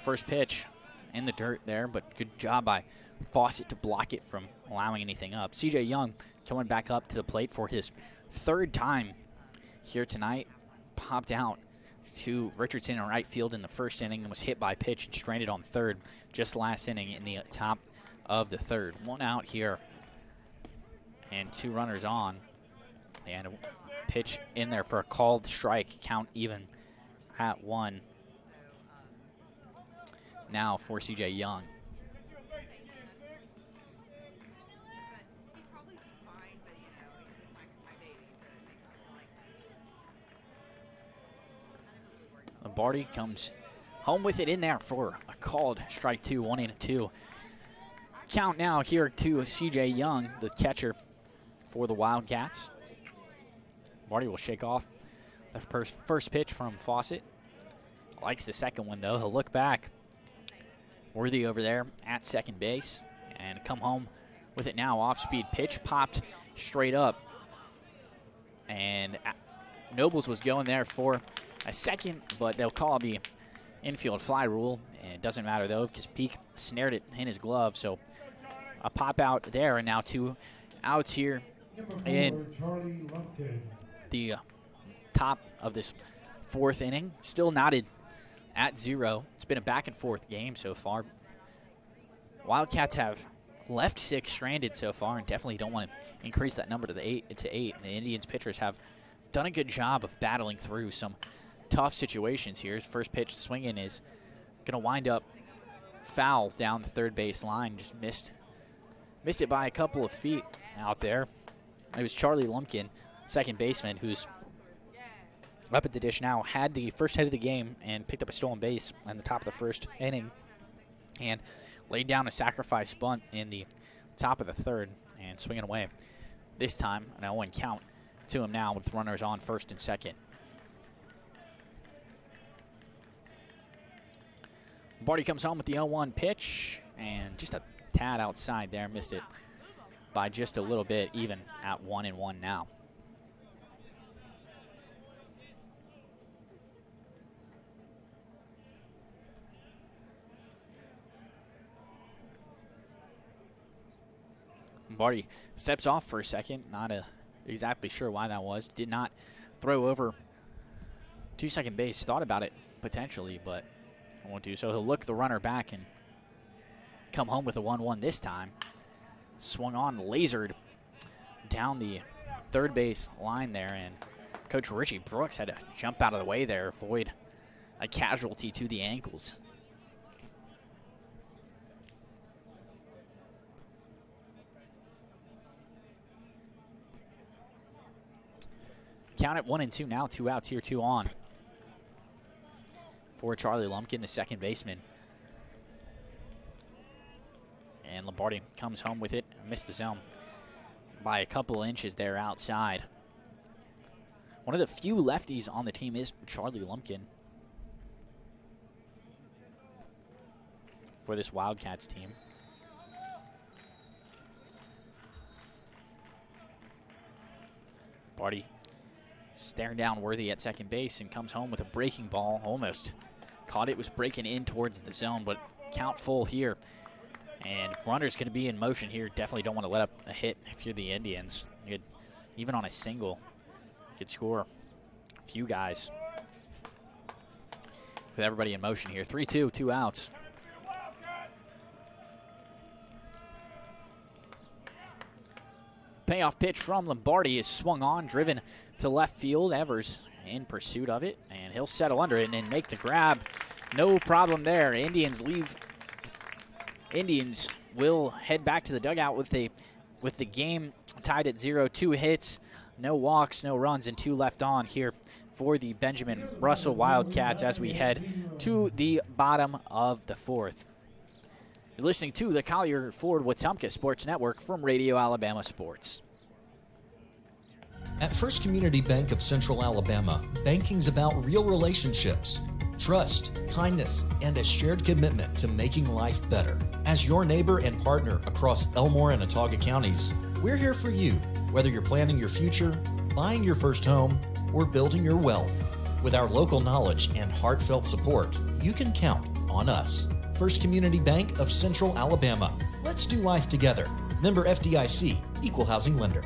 First pitch in the dirt there, but good job by Fawcett to block it from allowing anything up. CJ Young coming back up to the plate for his 3rd time here tonight. Popped out to Richardson in right field in the first inning and was hit by a pitch and stranded on third just last inning in the top of the third. 1 out here and 2 runners on. And a pitch in there for a called strike, count even at 1. Now for C.J. Young. Lombardi comes home with it in there for a called strike 2, 1-2. Count now here to C.J. Young, the catcher for the Wildcats. Lombardi will shake off the first pitch from Fawcett. Likes the second one, though. He'll look back. Worthy over there at second base and come home with it now. Off-speed pitch popped straight up. And Nobles was going there for a second, but they'll call the infield fly rule. And it doesn't matter, though, because Peak snared it in his glove. So a pop out there, and now 2 outs here in the top of this 4th inning. Still knotted at 0. It's been a back-and-forth game so far. Wildcats have left 6 stranded so far and definitely don't want to increase that number to 8. And the Indians pitchers have done a good job of battling through some tough situations here. His first pitch swinging is going to wind up foul down the third base line. Just missed it by a couple of feet out there. It was Charlie Lumpkin, second baseman, who's up at the dish now, had the first hit of the game and picked up a stolen base on the top of the first inning and laid down a sacrifice bunt in the top of the third and swinging away. This time, an 0-1 count to him now with runners on first and second. Lombardi comes home with the 0-1 pitch and just a tad outside there. Missed it by just a little bit, even at 1-1 now. Lombardi steps off for a second. Not exactly sure why that was. Did not throw over to second base. Thought about it potentially, but won't do so. He'll look the runner back and come home with a 1-1 this time. Swung on, lasered down the third base line there, and Coach Richie Brooks had to jump out of the way there, avoid a casualty to the ankles. Count at 1-2 now, 2 outs here, 2 on. For Charlie Lumpkin, the second baseman. And Lombardi comes home with it, missed the zone by a couple inches there outside. One of the few lefties on the team is Charlie Lumpkin for this Wildcats team. Lombardi staring down Worthy at second base and comes home with a breaking ball. Almost caught it, was breaking in towards the zone, but count full here. And runner's going to be in motion here. Definitely don't want to let up a hit if you're the Indians. Even on a single, you could score a few guys with everybody in motion here. 3-2, 2 outs. Payoff pitch from Lombardi is swung on, driven to left field. Evers in pursuit of it, and he'll settle under it and then make the grab. No problem there. Indians will head back to the dugout with the game tied at 0. 2 hits, no walks, no runs, and 2 left on here for the Benjamin Russell Wildcats as we head to the bottom of the 4th. You're listening to the Collier Ford Wetumpka Sports Network from Radio Alabama Sports.
At First Community Bank of Central Alabama, banking's about real relationships, trust, kindness, and a shared commitment to making life better. As your neighbor and partner across Elmore and Autauga counties, we're here for you, whether you're planning your future, buying your first home, or building your wealth. With our local knowledge and heartfelt support, you can count on us. First Community Bank of Central Alabama. Let's do life together. Member FDIC, Equal Housing Lender.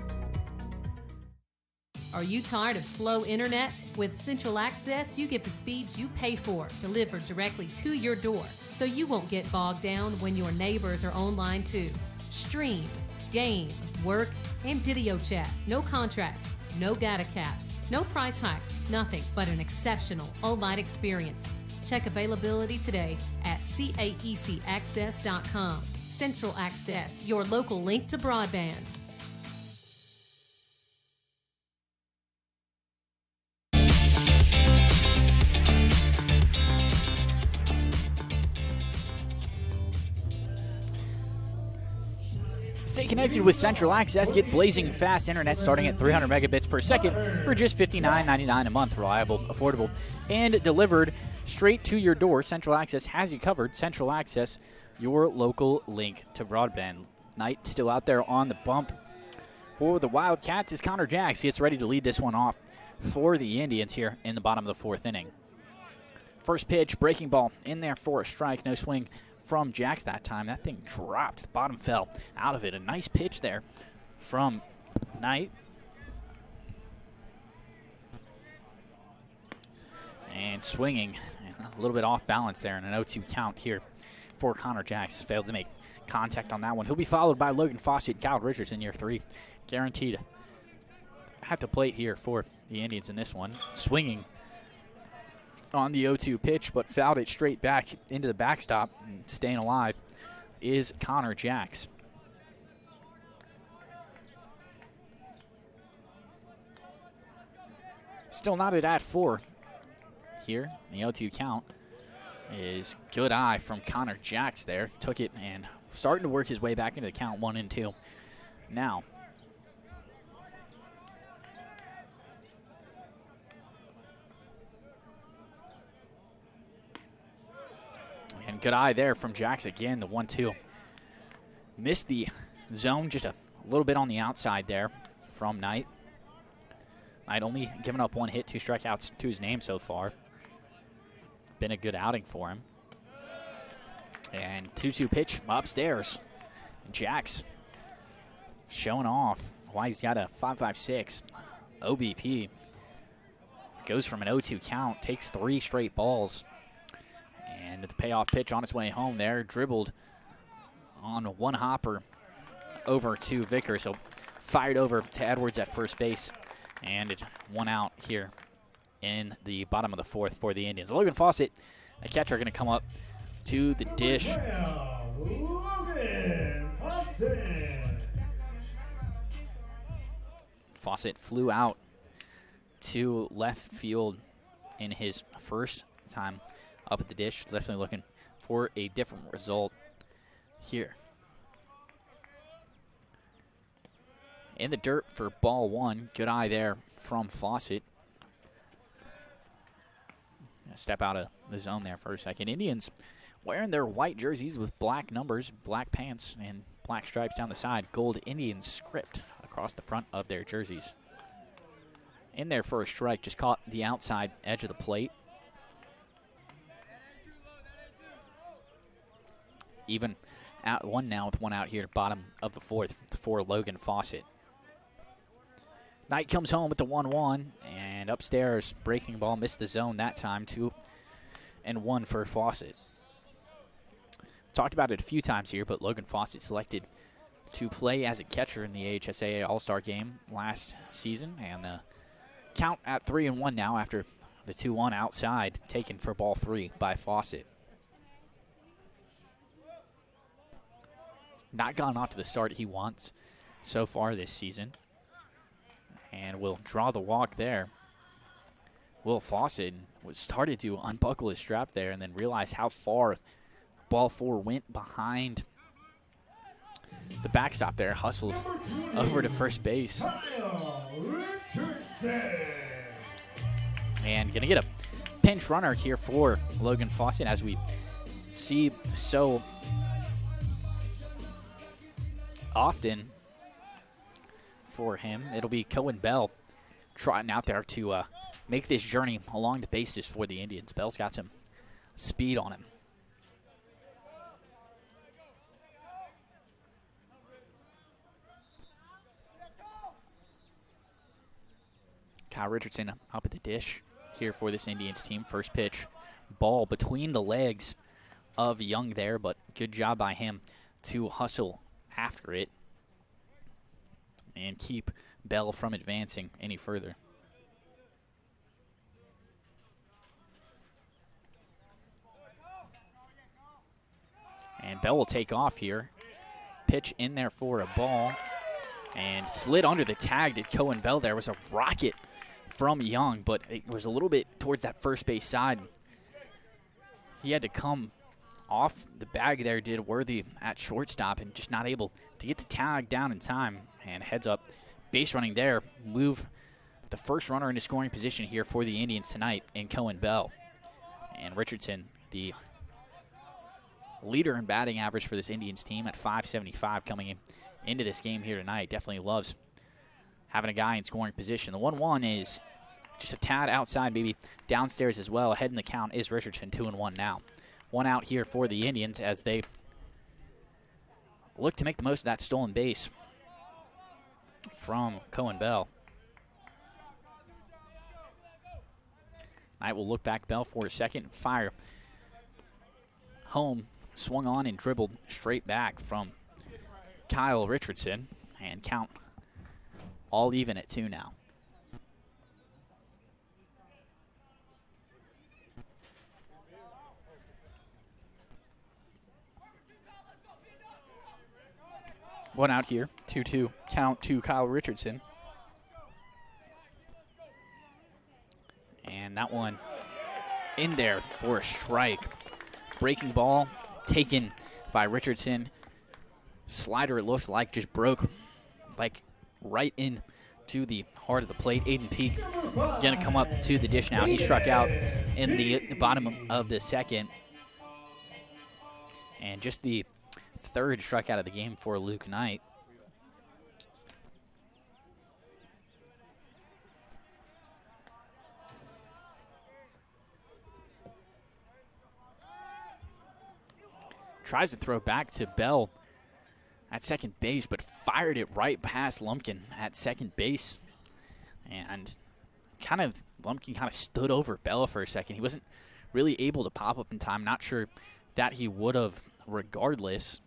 Are you tired of slow internet? With Central Access, you get the speeds you pay for, delivered directly to your door, so you won't get bogged down when your neighbors are online too. Stream, game, work, and video chat. No contracts, no data caps, no price hikes, nothing but an exceptional all-night experience. Check availability today at caecaccess.com. Central Access, your local link to broadband.
Stay connected with Central Access. Get blazing fast internet starting at 300 megabits per second for just $59.99 a month. Reliable, affordable, and delivered straight to your door. Central Access has you covered. Central Access, your local link to broadband. Knight still out there on the bump for the Wildcats as Connor Jacks gets ready to lead this one off for the Indians here in the bottom of the fourth inning. First pitch, breaking ball in there for a strike. No swing from Jacks that time. That thing dropped. The bottom fell out of it. A nice pitch there from Knight. And swinging. A little bit off balance there and an 0-2 count here for Connor Jacks. Failed to make contact on that one. He'll be followed by Logan Fawcett and Kyle Richards in year 3. Guaranteed at the plate here for the Indians in this one. Swinging on the 0-2 pitch, but fouled it straight back into the backstop. And staying alive is Connor Jacks. Still knotted at 4 here. The 0-2 count is good eye from Connor Jacks there. Took it and starting to work his way back into the count 1-2. Now, and good eye there from Jacks again, the 1-2. Missed the zone just a little bit on the outside there from Knight. Knight only given up 1 hit, 2 strikeouts to his name so far. Been a good outing for him. And 2-2 pitch upstairs. Jacks showing off why he's got a 5.56 OBP. Goes from an 0-2 count, takes 3 straight balls. And the payoff pitch on its way home there, dribbled on one hopper over to Vickers. So fired over to Edwards at first base. And it 1 out here in the bottom of the 4th for the Indians. Logan Fawcett, a catcher, going to come up to the dish. Fawcett flew out to left field in his first time up at the dish. Definitely looking for a different result here. In the dirt for ball 1. Good eye there from Fawcett. Step out of the zone there for a second. Indians wearing their white jerseys with black numbers, black pants, and black stripes down the side. Gold Indian script across the front of their jerseys. In there for a strike, just caught the outside edge of the plate. Even at 1 now with 1 out here, bottom of the 4th for Logan Fawcett. Knight comes home with the 1-1, and upstairs, breaking ball, missed the zone that time, 2-1 for Fawcett. Talked about it a few times here, but Logan Fawcett selected to play as a catcher in the AHSAA All-Star game last season, and the count at 3-1 now after the 2-1 outside, taken for ball 3 by Fawcett. Not gone off to the start he wants so far this season. And will draw the walk there. Will Fawcett started to unbuckle his strap there and then realized how far ball 4 went behind the backstop there. Hustled over to first base. And going to get a pinch runner here for Logan Fawcett, as we see so often for him. It'll be Cohen Bell trotting out there to make this journey along the bases for the Indians. Bell's got some speed on him. Kyle Richardson up at the dish here for this Indians team. First pitch, ball between the legs of Young there, but good job by him to hustle after it and keep Bell from advancing any further. And Bell will take off here. Pitch in there for a ball. And slid under the tag to Cohen Bell there. Was a rocket from Young, but it was a little bit towards that first base side. He had to come off the bag there, did Worthy at shortstop, and just not able to get the tag down in time. And heads up, base running there. Move the first runner into scoring position here for the Indians tonight in Cohen Bell. And Richardson, the leader in batting average for this Indians team at .575 coming into this game here tonight. Definitely loves having a guy in scoring position. The 1-1 is just a tad outside, maybe downstairs as well. Ahead in the count is Richardson, 2-1 now. One out here for the Indians as they look to make the most of that stolen base from Cohen Bell. Knight will look back Bell for a second. Fire home. Swung on and dribbled straight back from Kyle Richardson. And count all even at 2 now. One out here. 2-2 count to Kyle Richardson. And that one in there for a strike. Breaking ball taken by Richardson. Slider, it looked like, just broke like right in to the heart of the plate. Aiden Peak going to come up to the dish now. He struck out in the bottom of the second. And just the third strikeout of the game for Luke Knight. Tries to throw back to Bell at second base, but fired it right past Lumpkin at second base. And Lumpkin kind of stood over Bell for a second. He wasn't really able to pop up in time. Not sure that he would have regardless.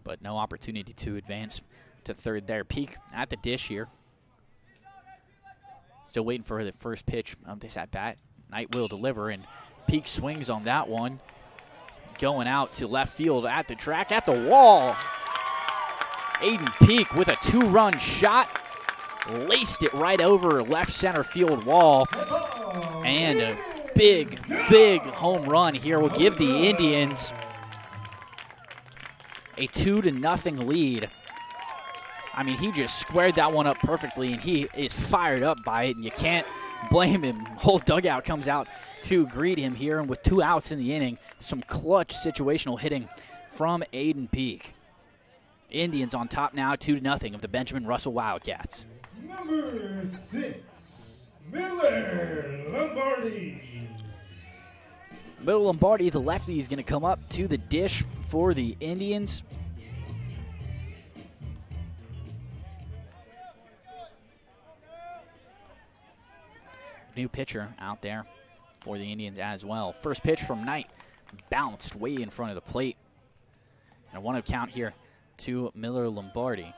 But no opportunity to advance to third there. Peak at the dish here. Still waiting for the first pitch of this at-bat. Knight will deliver, and Peak swings on that one. Going out to left field at the track, at the wall. Aiden Peak with a 2-run shot. Laced it right over left center field wall. And a big, big home run here will give the Indians a 2-0 lead. I mean, he just squared that one up perfectly, and he is fired up by it, and you can't blame him. Whole dugout comes out to greet him here, and with 2 outs in the inning, some clutch situational hitting from Aiden Peak. Indians on top now, 2-0 of the Benjamin Russell Wildcats.
Number 6, Miller Lombardi.
Miller Lombardi, the lefty, is going to come up to the dish for the Indians. New pitcher out there for the Indians as well. First pitch from Knight, bounced way in front of the plate. And a 1-0 count here to Miller Lombardi.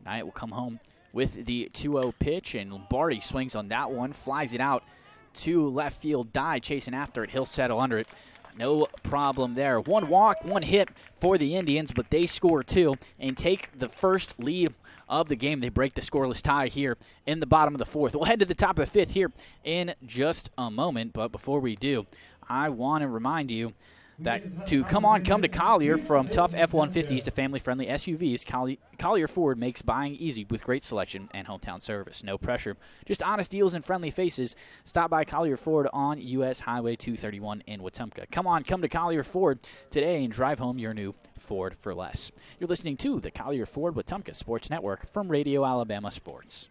Knight will come home with the 2-0 pitch, and Lombardi swings on that one, flies it out to left field. Dye chasing after it. He'll settle under it. No problem there. 1 walk, 1 hit for the Indians, but they score 2 and take the first lead of the game. They break the scoreless tie here in the bottom of the 4th. We'll head to the top of the 5th here in just a moment, but before we do, I want to remind you to come to Collier. From tough F-150s to family-friendly SUVs, Collier Ford makes buying easy with great selection and hometown service. No pressure, just honest deals and friendly faces. Stop by Collier Ford on U.S. Highway 231 in Wetumpka. Come to Collier Ford today and drive home your new Ford for less. You're listening to the Collier Ford Wetumpka Sports Network from Radio Alabama Sports.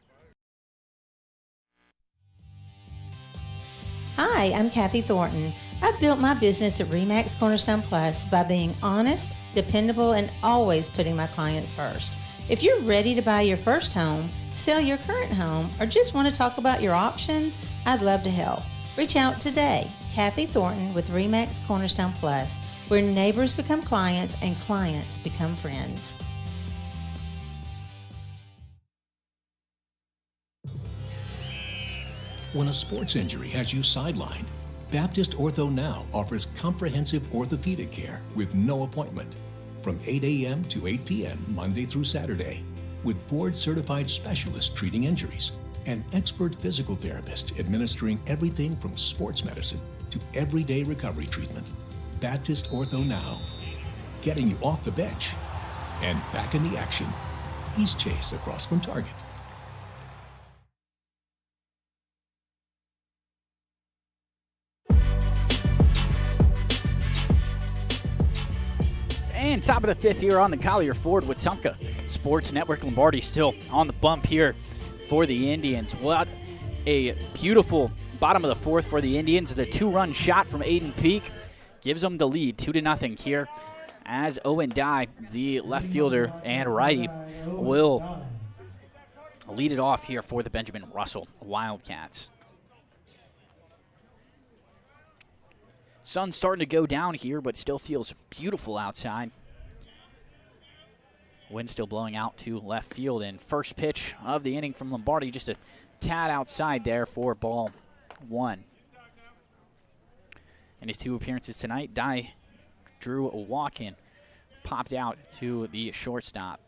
Hi, I'm Kathy Thornton. I've built my business at RE/MAX Cornerstone Plus by being honest, dependable, and always putting my clients first. If you're ready to buy your first home, sell your current home, or just want to talk about your options, I'd love to help. Reach out today. Kathy Thornton with RE/MAX Cornerstone Plus, where neighbors become clients and clients become friends.
When a sports injury has you sidelined, Baptist Ortho Now offers comprehensive orthopedic care with no appointment from 8 a.m. to 8 p.m. Monday through Saturday, with board-certified specialists treating injuries and expert physical therapists administering everything from sports medicine to everyday recovery treatment. Baptist Ortho Now, getting you off the bench and back in the action. East Chase across from Target.
And top of the fifth here on the Collier Ford Wetumpka Sports Network. Lombardi still on the bump here for the Indians. What a beautiful bottom of the fourth for the Indians. The two-run shot from Aiden Peak gives them the lead 2-0 here, as Owen Dye, the left fielder and righty, will lead it off here for the Benjamin Russell Wildcats. Sun's starting to go down here, but still feels beautiful outside. Wind still blowing out to left field, and first pitch of the inning from Lombardi, just a tad outside there for ball one. In his two appearances tonight, Dye drew a walk in, popped out to the shortstop.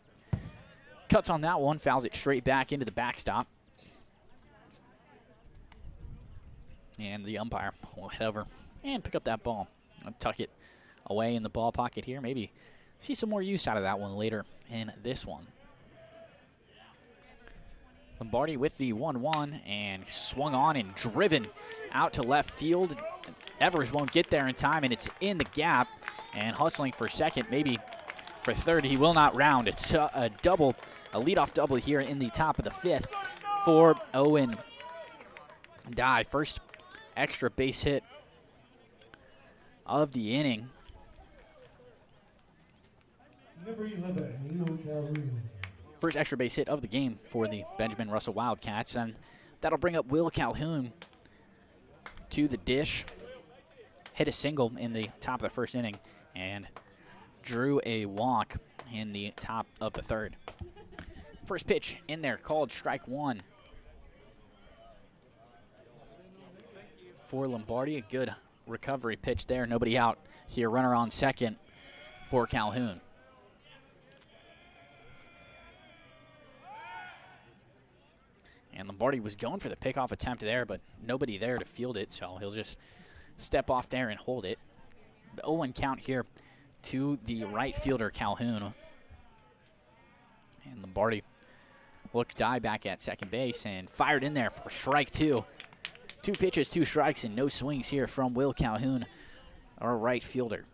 Cuts on that one, fouls it straight back into the backstop. And the umpire will head over and pick up that ball. I'll tuck it away in the ball pocket here. Maybe see some more use out of that one later in this one. Lombardi with the 1-1 and swung on and driven out to left field. Evers won't get there in time, and it's in the gap. And hustling for second, maybe for third. He will not round. It's a double, a leadoff double here in the top of the fifth for Owen Dye. First extra base hit of the inning.
Number 11, Will Calhoun.
First extra base hit of the game for the Benjamin Russell Wildcats, and that'll bring up Will Calhoun to the dish. Hit a single in the top of the first inning and drew a walk in the top of the third. First pitch in there, called strike one for Lombardi. A good recovery pitch there. Nobody out here. Runner on second for Calhoun. And Lombardi was going for the pickoff attempt there, but nobody there to field it, so he'll just step off there and hold it. The 0-1 count here to the right fielder, Calhoun. And Lombardi looked Dye back at second base and fired in there for strike two. 2 pitches, 2 strikes, and no swings here from Will Calhoun, our right fielder.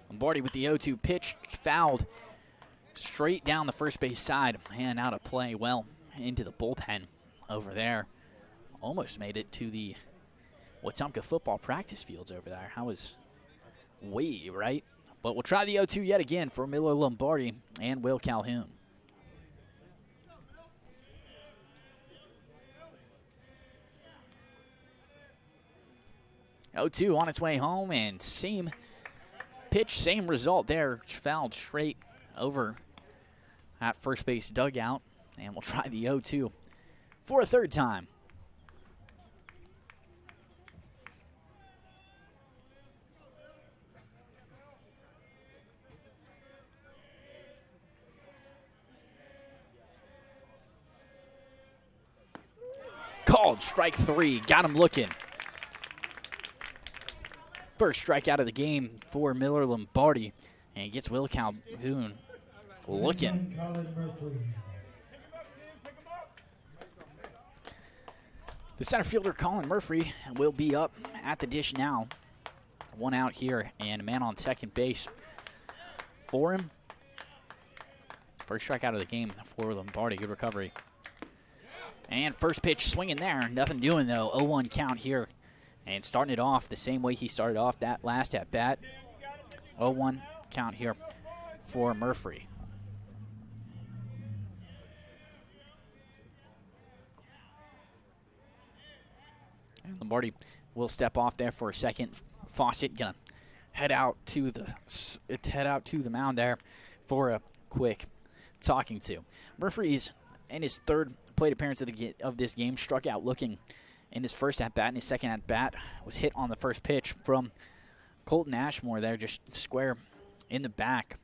Lombardi with the 0-2 pitch, fouled straight down the first base side and out of play, well into the bullpen over there. Almost made it to the Wetumpka football practice fields over there. I was way right, but we'll try the 0-2 yet again for Miller Lombardi and Will Calhoun. O2 on its way home, and same pitch, same result there. Fouled straight over at first base dugout, and we'll try the 0-2 for a third time. called. Strike 3. Got him looking. First strikeout of the game for Miller Lombardi. And he gets Will Calhoun looking. The center fielder, Colin Murphy, will be up at the dish now. One out here, and a man on second base for him. First strikeout of the game for Lombardi. Good recovery. And first pitch swinging there. Nothing doing, though. 0-1 count here. And starting it off the same way he started off that last at-bat. 0-1 count here for Murphy. And Lombardi will step off there for a second. Fawcett gonna head out to the mound there for a quick talking to. Murphy's in his third plate appearance of this game, struck out looking in his first at bat. And his second at bat was hit on the first pitch from Colton Ashmore there, just square in the back.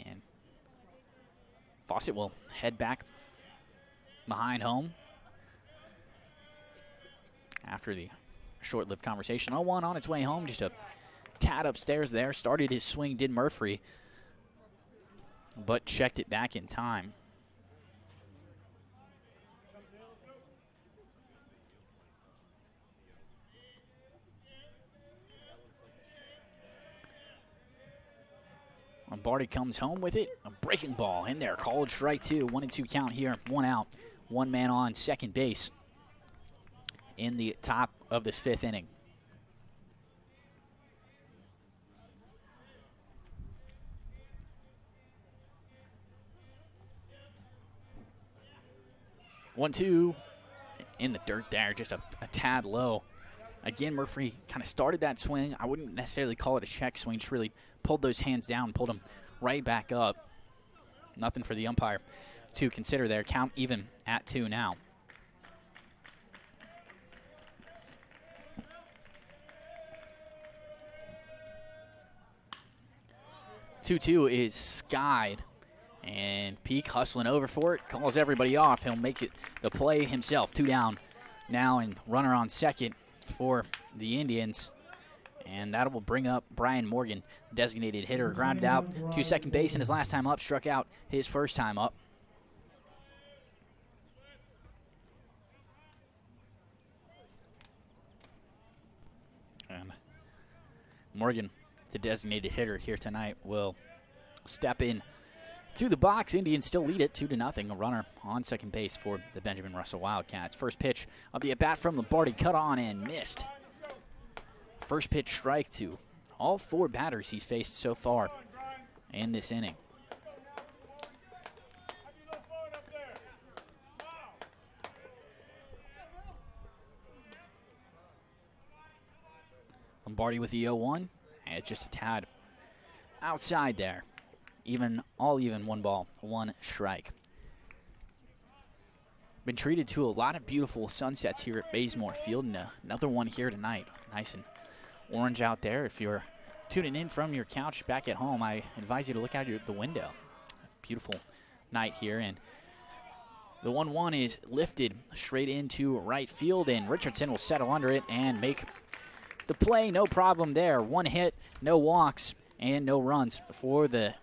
And Fawcett will head back behind home after the short-lived conversation. 0-1 on its way home, just a tad upstairs there. Started his swing, did Murphy, but checked it back in time. Lombardi comes home with it. A breaking ball in there. Called strike 2. 1-2 count here. One out. One man on second base in the top of this fifth inning. One-two in the dirt there. Just a tad low. Again, Murphy kind of started that swing. I wouldn't necessarily call it a check swing. Just really pulled those hands down, pulled them right back up. Nothing for the umpire to consider there. Count even at 2 now. Two is skied, and Peak hustling over for it, calls everybody off. He'll make it the play himself. 2 down now, and runner on second for the Indians. And that will bring up Brian Morgan, designated hitter, grounded out to second base in his last time up, struck out his first time up. And Morgan, the designated hitter here tonight, will step in to the box. Indians still lead it 2-0. A runner on second base for the Benjamin Russell Wildcats. First pitch of the at-bat from Lombardi, cut on and missed. First pitch strike to all 4 batters he's faced so far in this inning. Lombardi with the 0-1. And it's just a tad outside there. All even 1 ball, 1 strike. Been treated to a lot of beautiful sunsets here at Bazemore Field, and another one here tonight. Nice and orange out there. If you're tuning in from your couch back at home, I advise you to look out the window. Beautiful night here, and the 1-1 is lifted straight into right field, and Richardson will settle under it and make the play. No problem there. 1 hit, no walks, and no runs for the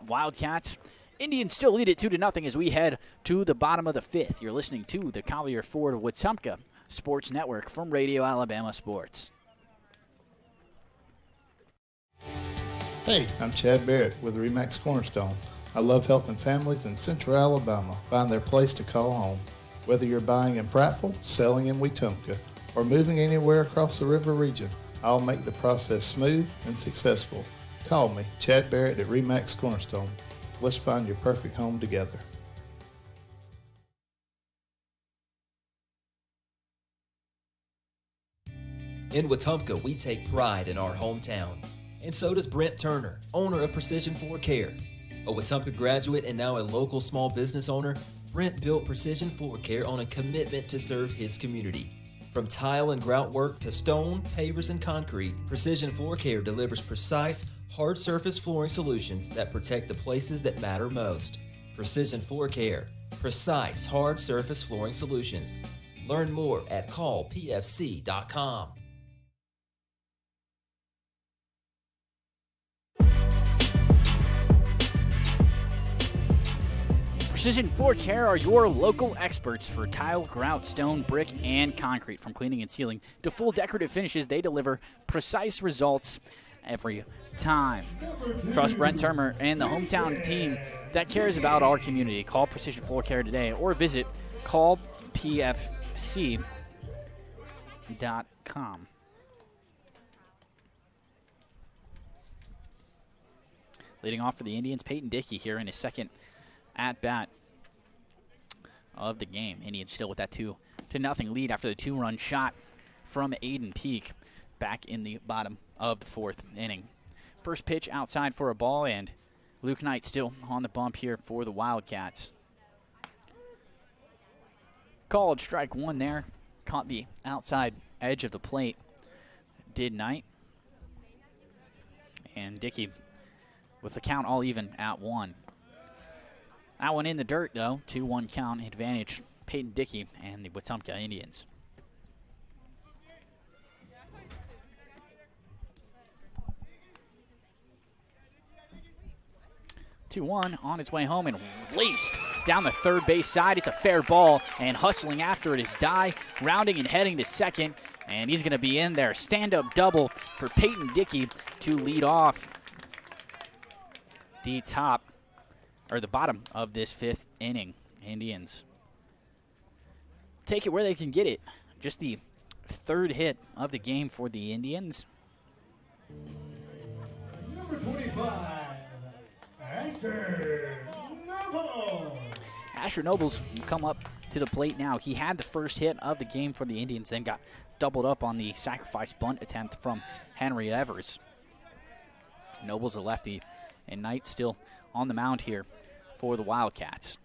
Wildcats. Indians still lead it 2-0 as we head to the bottom of the 5th. You're listening to the Collier Ford Wetumpka Sports Network from Radio Alabama Sports.
Hey, I'm Chad Barrett with RE/MAX Cornerstone. I love helping families in Central Alabama find their place to call home. Whether you're buying in Prattville, selling in Wetumpka, or moving anywhere across the river region, I'll make the process smooth and successful. Call me, Chad Barrett at RE/MAX Cornerstone. Let's find your perfect home together.
In Wetumpka, we take pride in our hometown. And so does Brent Turner, owner of Precision Floor Care. A Wetumpka graduate and now a local small business owner, Brent built Precision Floor Care on a commitment to serve his community. From tile and grout work to stone, pavers, and concrete, Precision Floor Care delivers precise, Hard surface flooring solutions that protect the places that matter most. Precision Floor Care. Precise hard surface flooring solutions. Learn more at callpfc.com.
Precision Floor Care are your local experts for tile, grout, stone, brick, and concrete. From cleaning and sealing to full decorative finishes, they deliver precise results every time. Trust Brent Turner and the hometown team that cares about our community. Call Precision Floor Care today or visit callpfc.com. Leading off for the Indians, Peyton Dickey here in his second at-bat of the game. Indians still with that 2-0 lead after the 2-run shot from Aiden Peak back in the bottom of the 4th inning. First pitch outside for a ball, and Luke Knight still on the bump here for the Wildcats. Called strike 1 there. Caught the outside edge of the plate. Did Knight. And Dickey with the count all even at 1. That one in the dirt, though. 2-1 count advantage. Peyton Dickey and the Wetumpka Indians. 2-1 on its way home and laced down the third base side. It's a fair ball, and hustling after it is Dye, rounding and heading to second, and he's going to be in there. Stand-up double for Peyton Dickey to lead off the bottom of this 5th inning. Indians take it where they can get it. Just the 3rd hit of the game for the Indians.
Number 25, Asher Nobles.
Asher Nobles will come up to the plate now. He had the first hit of the game for the Indians, then got doubled up on the sacrifice bunt attempt from Henry Evers. Nobles a lefty, and Knight still on the mound here for the Wildcats.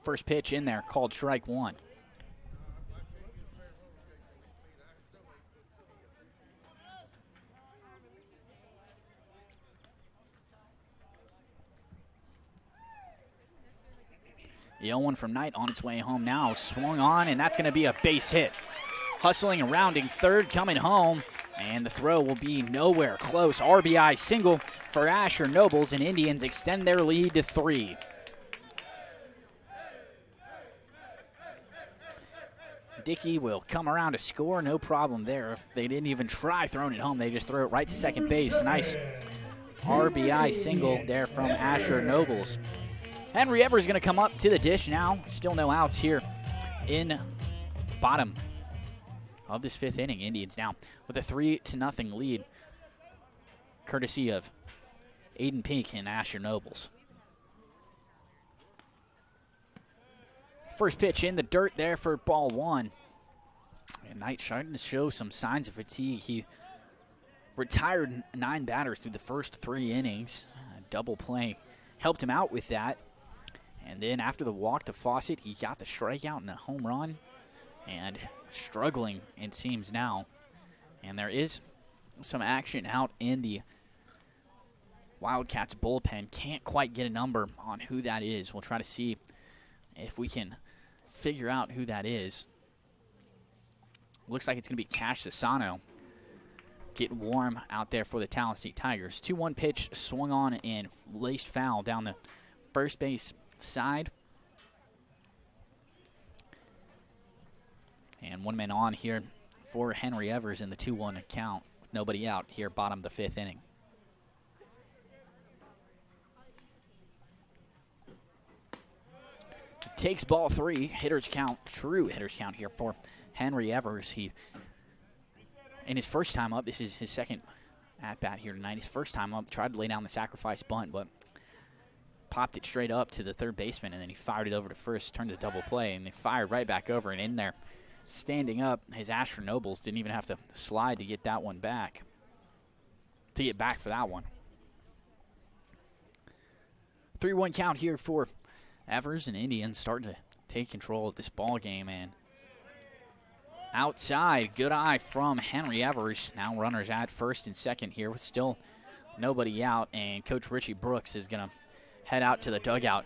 First pitch in there, called strike 1. The 0-1 from Knight on its way home now. Swung on, and that's going to be a base hit. Hustling and rounding third, coming home, and the throw will be nowhere close. RBI single for Asher Nobles, and Indians extend their lead to 3. Dickey will come around to score, no problem there. If they didn't even try throwing it home, they just throw it right to second base. Nice RBI single there from Asher Nobles. Henry Evers is going to come up to the dish now. Still no outs here in bottom of this 5th inning. Indians now with a 3-0 lead, courtesy of Aiden Peak and Asher Nobles. First pitch in the dirt there for ball 1. And Knight starting to show some signs of fatigue. He retired 9 batters through the first 3 innings. A double play helped him out with that. And then after the walk to Fawcett, he got the strikeout and the home run. And struggling, it seems now. And there is some action out in the Wildcats bullpen. Can't quite get a number on who that is. We'll try to see if we can figure out who that is. Looks like it's going to be Cash Sassano getting warm out there for the Tallahassee Tigers. 2-1 pitch swung on and laced foul down the first base side. And 1 man on here for Henry Evers in the 2-1 count. Nobody out here, bottom of the 5th inning. Takes ball 3, hitters count, true hitters count here for Henry Evers. He, in his first time up, this is his second at-bat here tonight. His first time up, tried to lay down the sacrifice bunt, but popped it straight up to the third baseman, and then he fired it over to first, turned to double play, and they fired right back over and in there. Standing up, his Asher Nobles didn't even have to slide to get that one back, to get back for that one. 3-1 count here for Evers, and Indians starting to take control of this ball game, and outside. Good eye from Henry Evers. Now runners at first and second here with still nobody out. And Coach Richie Brooks is going to head out to the dugout.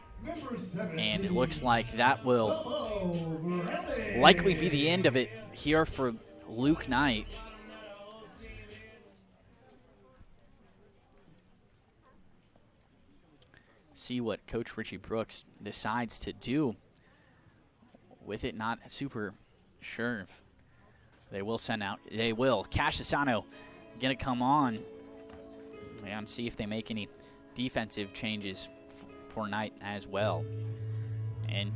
And it looks like that will likely be the end of it here for Luke Knight. See what Coach Richie Brooks decides to do with it. Not super sure if they will send out. They will. Cash Asano going to come on and see if they make any defensive changes for Knight as well. And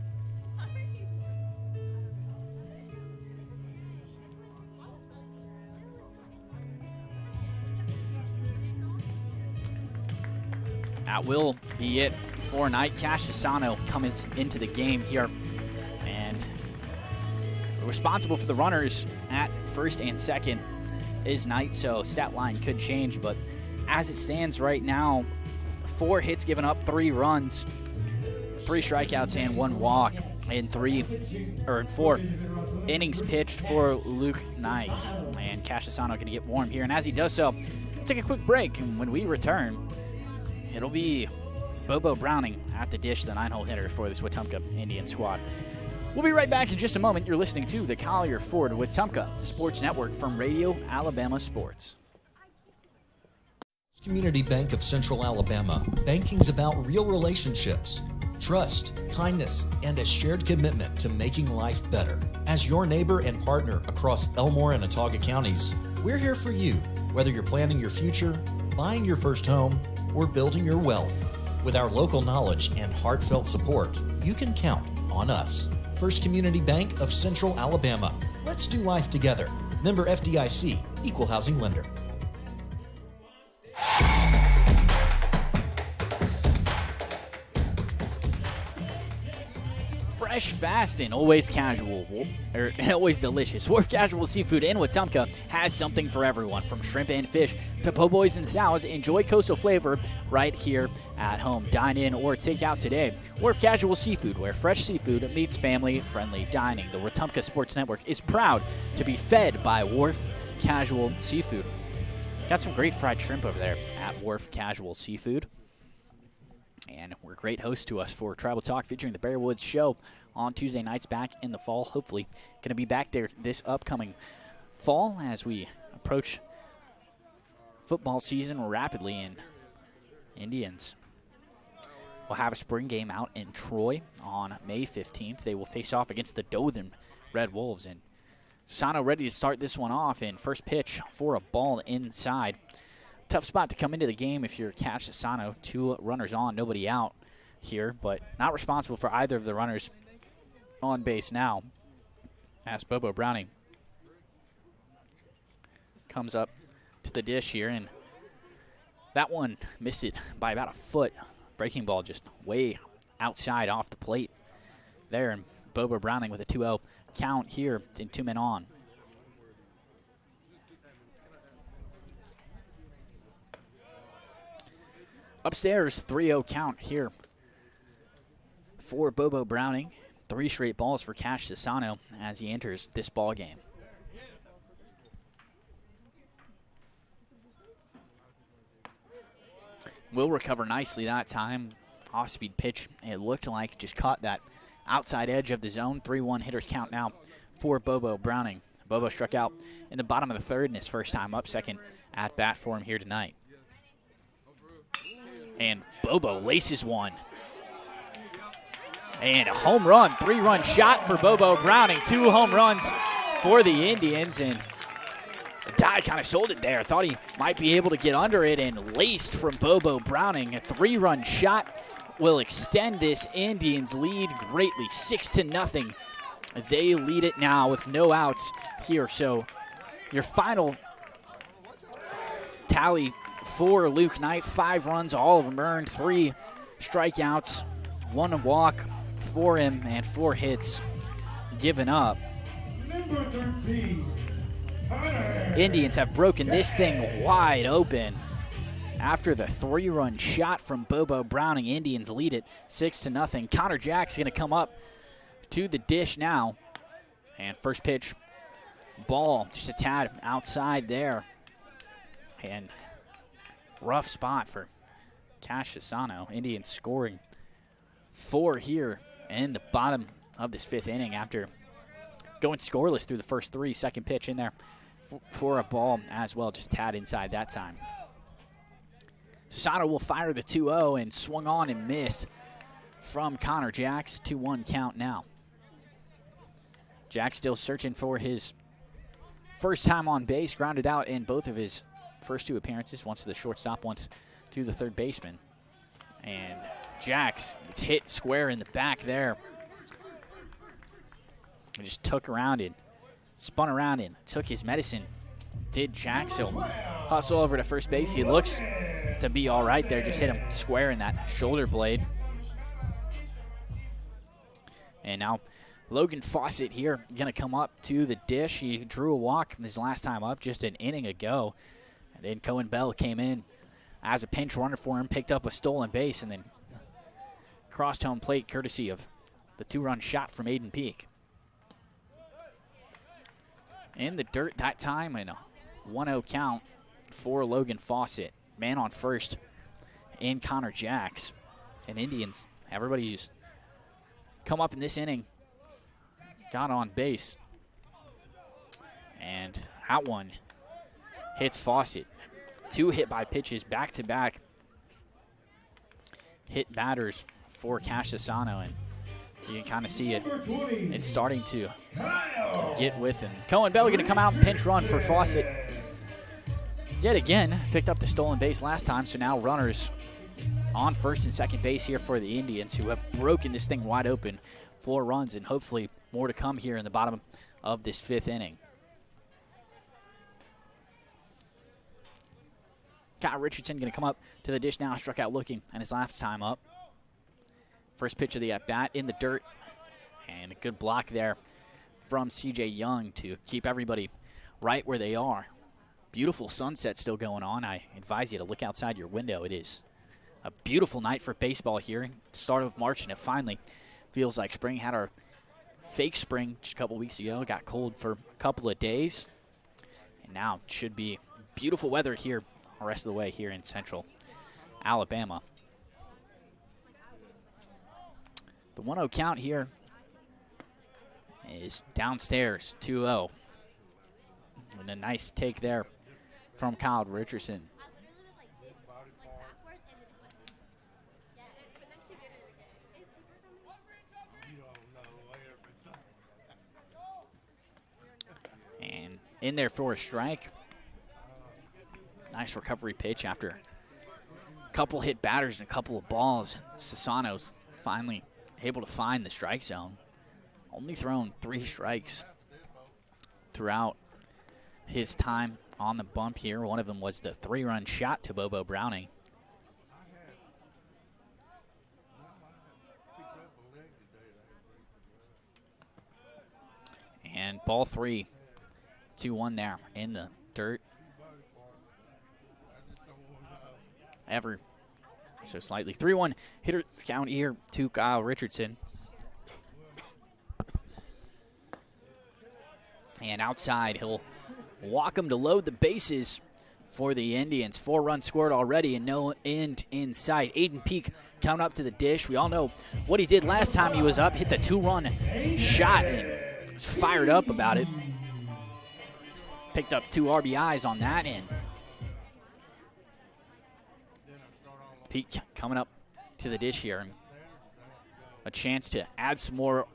that will be it for Knight. Cash Asano coming into the game here and responsible for the runners at first and second is Knight, so stat line could change, but as it stands right now, 4 hits given up, 3 runs, 3 strikeouts, and 1 walk in 4 innings pitched for Luke Knight. And Cash Asano going to get warm here, and as he does so, take a quick break, and when we return, it'll be Bobo Browning at the dish, the 9-hole hitter for this Wetumpka Indian squad. We'll be right back in just a moment. You're listening to the Collier Ford Wetumpka Sports Network from Radio Alabama Sports.
Community Bank of Central Alabama. Banking's about real relationships, trust, kindness, and a shared commitment to making life better. As your neighbor and partner across Elmore and Autauga counties, we're here for you, whether you're planning your future, buying your first home, or building your wealth. With our local knowledge and heartfelt support, you can count on us. First Community Bank of Central Alabama. Let's do life together. Member FDIC, Equal Housing Lender.
Fresh, fast, and always casual, and always delicious. Wharf Casual Seafood in Wetumpka has something for everyone, from shrimp and fish to po' boys and salads. Enjoy coastal flavor right here at home. Dine in or take out today. Wharf Casual Seafood, where fresh seafood meets family-friendly dining. The Wetumpka Sports Network is proud to be fed by Wharf Casual Seafood. Got some great fried shrimp over there at Wharf Casual Seafood. And we're great hosts to us for Tribal Talk featuring the Bear Woods Show on Tuesday nights back in the fall. Hopefully going to be back there this upcoming fall as we approach football season rapidly. And Indians will have a spring game out in Troy on May 15th. They will face off against the Dothan Red Wolves. And Sano ready to start this one off, and first pitch for a ball inside. Tough spot to come into the game if you're Cash Asano. 2 runners on, nobody out here, but not responsible for either of the runners on base now. As Bobo Browning comes up to the dish here, and that one missed it by about a foot. Breaking ball just way outside off the plate there, and Bobo Browning with a 2-0 count here in 2 men on. Upstairs, 3-0 count here for Bobo Browning. 3 straight balls for Cash Asano as he enters this ball game. Will recover nicely that time. Off-speed pitch, it looked like, just caught that outside edge of the zone. 3-1 hitters count now for Bobo Browning. Bobo struck out in the bottom of the 3rd in his first time up, second at bat for him here tonight. And Bobo laces one. And a home run, 3-run shot for Bobo Browning. 2 home runs for the Indians. And the guy kind of sold it there. Thought he might be able to get under it, and laced from Bobo Browning. A 3-run shot will extend this Indians lead greatly, 6-0. They lead it now with no outs here. So your final tally for Luke Knight: 5 runs, all of them earned, 3 strikeouts, 1 walk for him, and 4 hits given up.
Number 13,
Indians have broken this thing wide open. After the 3-run shot from Bobo Browning, Indians lead it 6-0. Connor Jack's going to come up to the dish now. And first pitch Ball just a tad outside there. And rough spot for Cash Asano. Indians scoring 4 here in the bottom of this 5th inning after going scoreless through the first 3. Second pitch in there for a ball as well, just tad inside that time. Asano will fire the 2-0 and swung on and missed from Connor Jacks. 2-1 count now. Jack still searching for his first time on base, grounded out in both of his first 2 appearances, once to the shortstop, once to the third baseman. And Jax gets hit square in the back there. He just took around it, spun around and took his medicine. Did Jax. He'll hustle over to first base. He looks to be all right there. Just hit him square in that shoulder blade. And now Logan Fawcett here going to come up to the dish. He drew a walk his last time up just an inning ago. And then Cohen Bell came in as a pinch runner for him, picked up a stolen base, and then crossed home plate courtesy of the 2-run shot from Aiden Peak. In the dirt that time, and a 1-0 count for Logan Fawcett. Man on first in Connor Jacks. And Indians, everybody who's come up in this inning got on base. And that one hits Fawcett. 2 hit-by pitches back-to-back hit batters for Cash Asano, and you can kind of see it. It's starting to get with him. Cohen Bell going to come out and pinch run for Fawcett. Yet again, picked up the stolen base last time, so now runners on first and second base here for the Indians, who have broken this thing wide open. 4 runs and hopefully more to come here in the bottom of this 5th inning. Kyle Richardson going to come up to the dish now, struck out looking, and his last time up. First pitch of the at-bat in the dirt, and a good block there from C.J. Young to keep everybody right where they are. Beautiful sunset still going on. I advise you to look outside your window. It is a beautiful night for baseball here. Start of March, and it finally feels like spring. Had our fake spring just a couple weeks ago. Got cold for a couple of days, and now it should be beautiful weather here the rest of the way here in central Alabama. The 1-0 count here is downstairs, 2-0. And a nice take there from Kyle Richardson. And in there for a strike. Nice recovery pitch after a couple hit batters and a couple of balls. Sassano's finally able to find the strike zone. Only thrown 3 strikes throughout his time on the bump here. One of them was the 3-run shot to Bobo Browning. And ball 3, 2-1 there in the dirt. Ever so slightly. 3-1 hitter count here to Kyle Richardson. And outside, he'll walk him to load the bases for the Indians. 4 runs scored already and no end in sight. Aiden Peak coming up to the dish. We all know what he did last time he was up. Hit the 2-run shot and was fired up about it. Picked up 2 RBIs on that end. Peak coming up to the dish here. A chance to add some more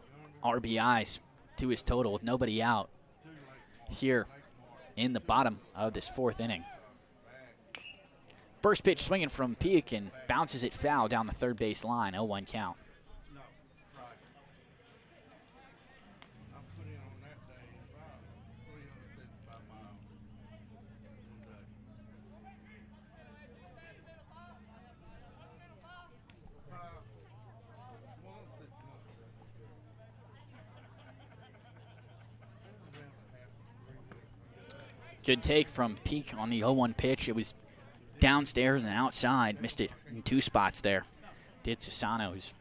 RBIs to his total with nobody out here in the bottom of this 4th inning. First pitch swinging from Peak and bounces it foul down the third base line. 0-1 count. Good take from Peak on the 0-1 pitch. It was downstairs and outside. Missed it in 2 spots there. Did Sassano, who's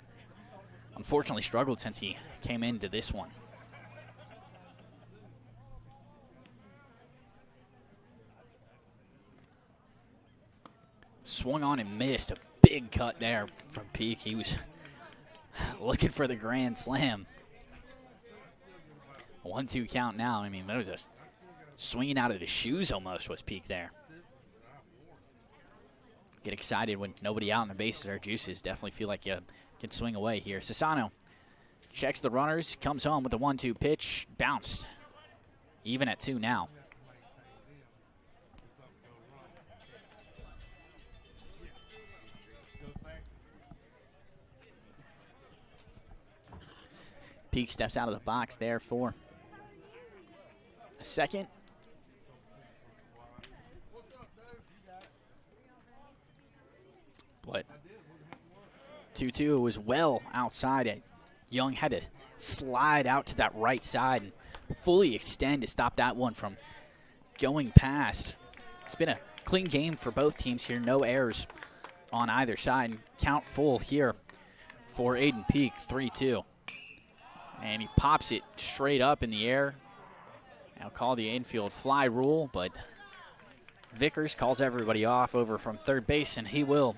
unfortunately struggled since he came into this one. Swung on and missed. A big cut there from Peak. He was looking for the grand slam. 1-2 count now. I mean, that was a swinging out of the shoes almost was Peak there. Get excited when nobody out on the bases are juices. Definitely feel like you can swing away here. Sassano checks the runners, comes home with a 1-2 pitch, bounced. Even at 2 now. Peak steps out of the box there for a second. But 2-2 was well outside it. Young had to slide out to that right side and fully extend to stop that one from going past. It's been a clean game for both teams here. No errors on either side. And count full here for Aiden Peak, 3-2. And he pops it straight up in the air. I'll call the infield fly rule, but Vickers calls everybody off over from third base, and he will.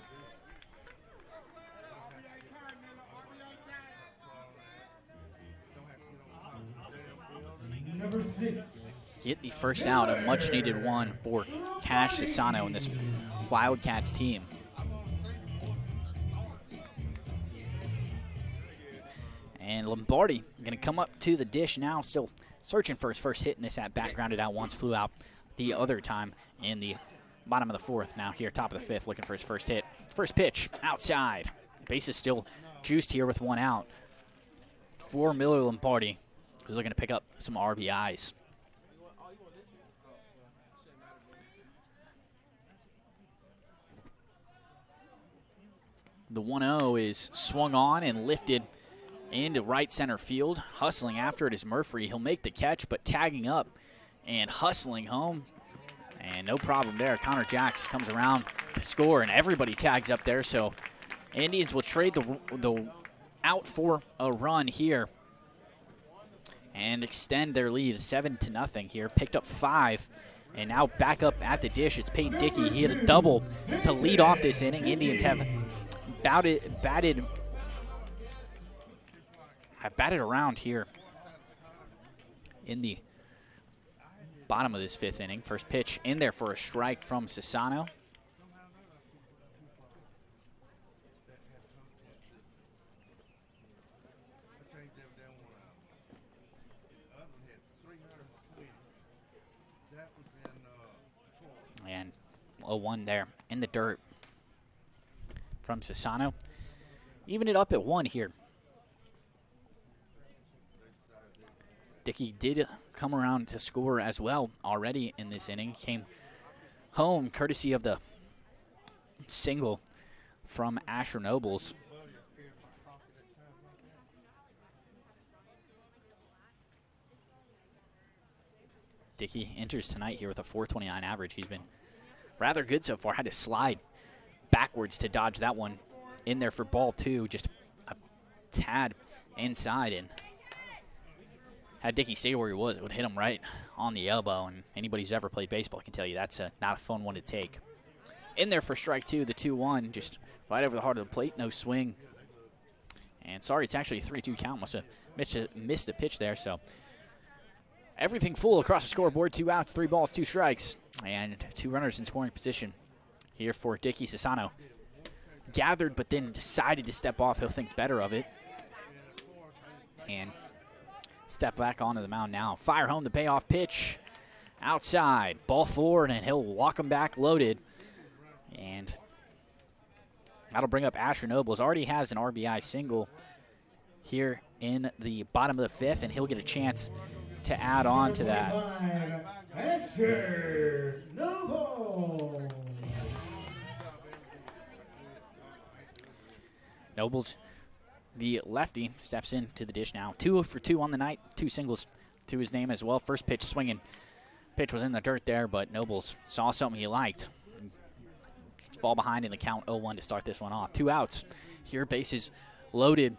Number 6.
Get the first out, a much-needed one for Cash Sassano and this Wildcats team. And Lombardi going to come up to the dish now, still searching for his first hit in this at-bat. Grounded out once, flew out the other time in the bottom of the 4th. Now here, top of the 5th, looking for his first hit. First pitch, outside. Base is still juiced here with 1 out. For Miller Lombardi, who's looking to pick up some RBIs. The 1-0 is swung on and lifted into right center field. Hustling after it is Murphy. He'll make the catch, but tagging up and hustling home. And no problem there. Connor Jacks comes around to score, and everybody tags up there. So Indians will trade the out for a run here and extend their lead 7-0 here. Picked up 5. And now back up at the dish, it's Peyton Dickey. He hit a double to lead off this inning. Indians have batted around here in the bottom of this 5th inning. First pitch in there for a strike from Sassano. And 0-1 there in the dirt from Sassano. Even it up at 1 here. Dickey did come around to score as well already in this inning. Came home courtesy of the single from Asher Nobles. Dickey enters tonight here with a .429 average. He's been rather good so far. Had to slide backwards to dodge that one in there for ball 2. Just a tad inside, and had Dickey stayed where he was, it would hit him right on the elbow. And anybody who's ever played baseball can tell you that's not a fun one to take. In there for strike 2, the 2-1, just right over the heart of the plate, no swing. And sorry, it's actually a 3-2 count. Must have missed the pitch there. So everything full across the scoreboard. 2 outs, 3 balls, 2 strikes, and 2 runners in scoring position here for Dickey. Sassano gathered, but then decided to step off. He'll think better of it and step back onto the mound now. Fire home the payoff pitch. Outside, ball forward, and he'll walk him back loaded. And that'll bring up Asher Nobles. Already has an RBI single here in the bottom of the 5th, and he'll get a chance to add on to that.
Asher Nobles.
Nobles, the lefty, steps into the dish now. 2 for 2 on the night, 2 singles to his name as well. First pitch swinging. Pitch was in the dirt there, but Nobles saw something he liked. Fall behind in the count, 0-1 to start this one off. 2 outs. Here, bases loaded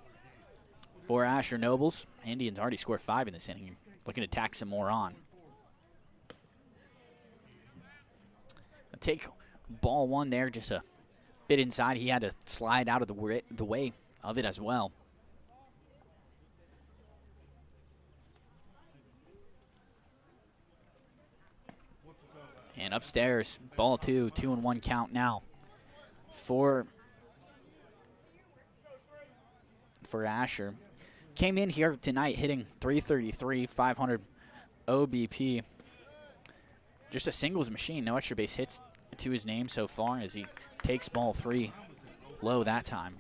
for Asher Nobles. Indians already scored 5 in this inning. Looking to tack some more on. Take ball 1 there, just a bit inside. He had to slide out of the way of it as well. And upstairs, ball 2, 2-1 count now for Asher. Came in here tonight hitting .333, 500 OBP. Just a singles machine, no extra base hits to his name so far as he takes ball 3 low that time.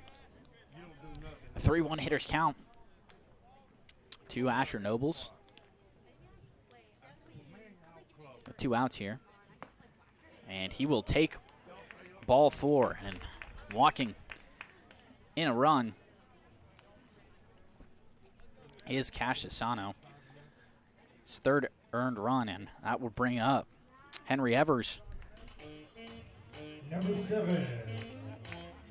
A 3-1 hitters count to Asher Nobles. 2 outs here. And he will take ball 4, and walking in a run is Cash Asano. His 3rd earned run, and that will bring up Henry Evers.
Number 7,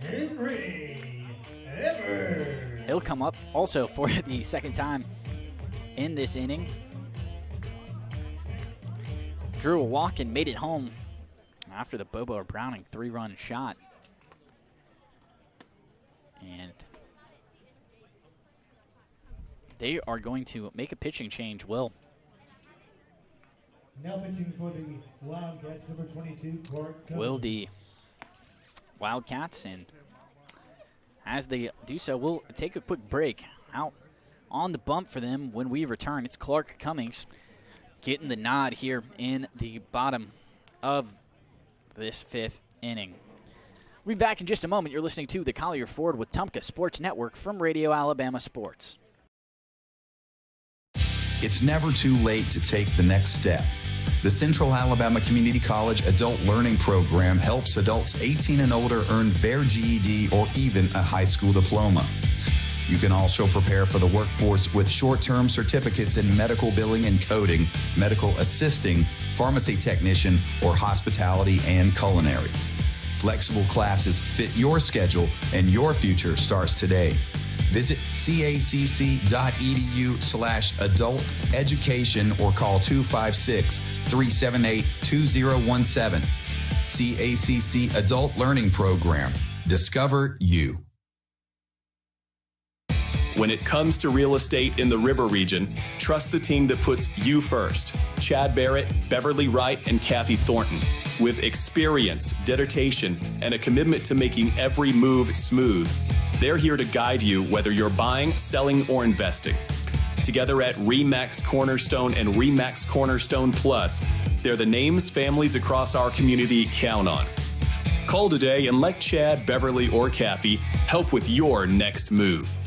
Henry Evers.
He'll come up also for the 2nd time in this inning. Drew a walk and made it home after the Bobo Browning 3-run shot. And they are going to make a pitching change, Will.
Now pitching for the Wildcats, number 22, Clark Cummings.
Will the Wildcats, and as they do so, we'll take a quick break. Out on the bump for them when we return, it's Clark Cummings getting the nod here in the bottom of this 5th inning. We'll be back in just a moment. You're listening to the Collier Ford Wetumpka Sports Network from Radio Alabama Sports.
It's never too late to take the next step. The Central Alabama Community College Adult Learning Program helps adults 18 and older earn their GED or even a high school diploma. You can also prepare for the workforce with short-term certificates in medical billing and coding, medical assisting, pharmacy technician, or hospitality and culinary. Flexible classes fit your schedule, and your future starts today. Visit cacc.edu/adult education or call 256-378-2017. CACC Adult Learning Program. Discover you.
When it comes to real estate in the River region, trust the team that puts you first. Chad Barrett, Beverly Wright, and Kathy Thornton. With experience, dedication, and a commitment to making every move smooth, they're here to guide you whether you're buying, selling, or investing. Together at RE/MAX Cornerstone and RE/MAX Cornerstone Plus, they're the names families across our community count on. Call today and let Chad, Beverly, or Kathy help with your next move.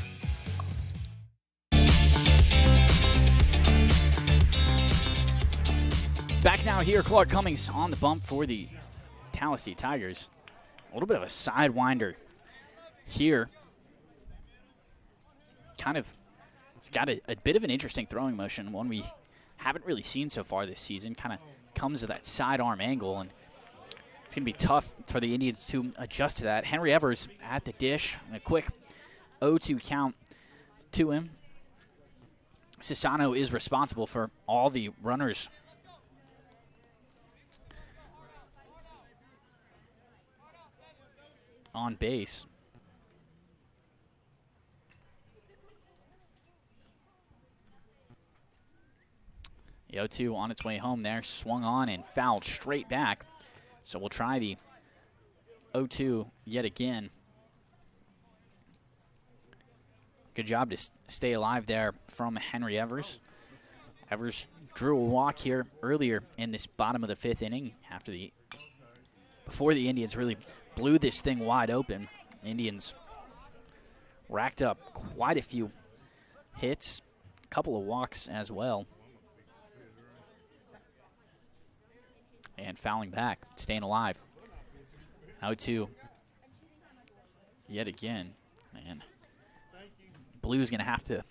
Back now here, Clark Cummings on the bump for the Tallahassee Tigers. A little bit of a sidewinder here. It's got a bit of an interesting throwing motion, one we haven't really seen so far this season. Kind of comes to that sidearm angle, and it's going to be tough for the Indians to adjust to that. Henry Evers at the dish, and a quick 0-2 count to him. Sisano is responsible for all the runners on base. The 0-2 on its way home there, swung on and fouled straight back. So we'll try the 0-2 yet again. Good job to stay alive there from Henry Evers. Evers drew a walk here earlier in this bottom of the 5th inning before the Indians really blew this thing wide open. Indians racked up quite a few hits, a couple of walks as well. And fouling back, staying alive. 0-2 yet again. Man, Blue's going to have to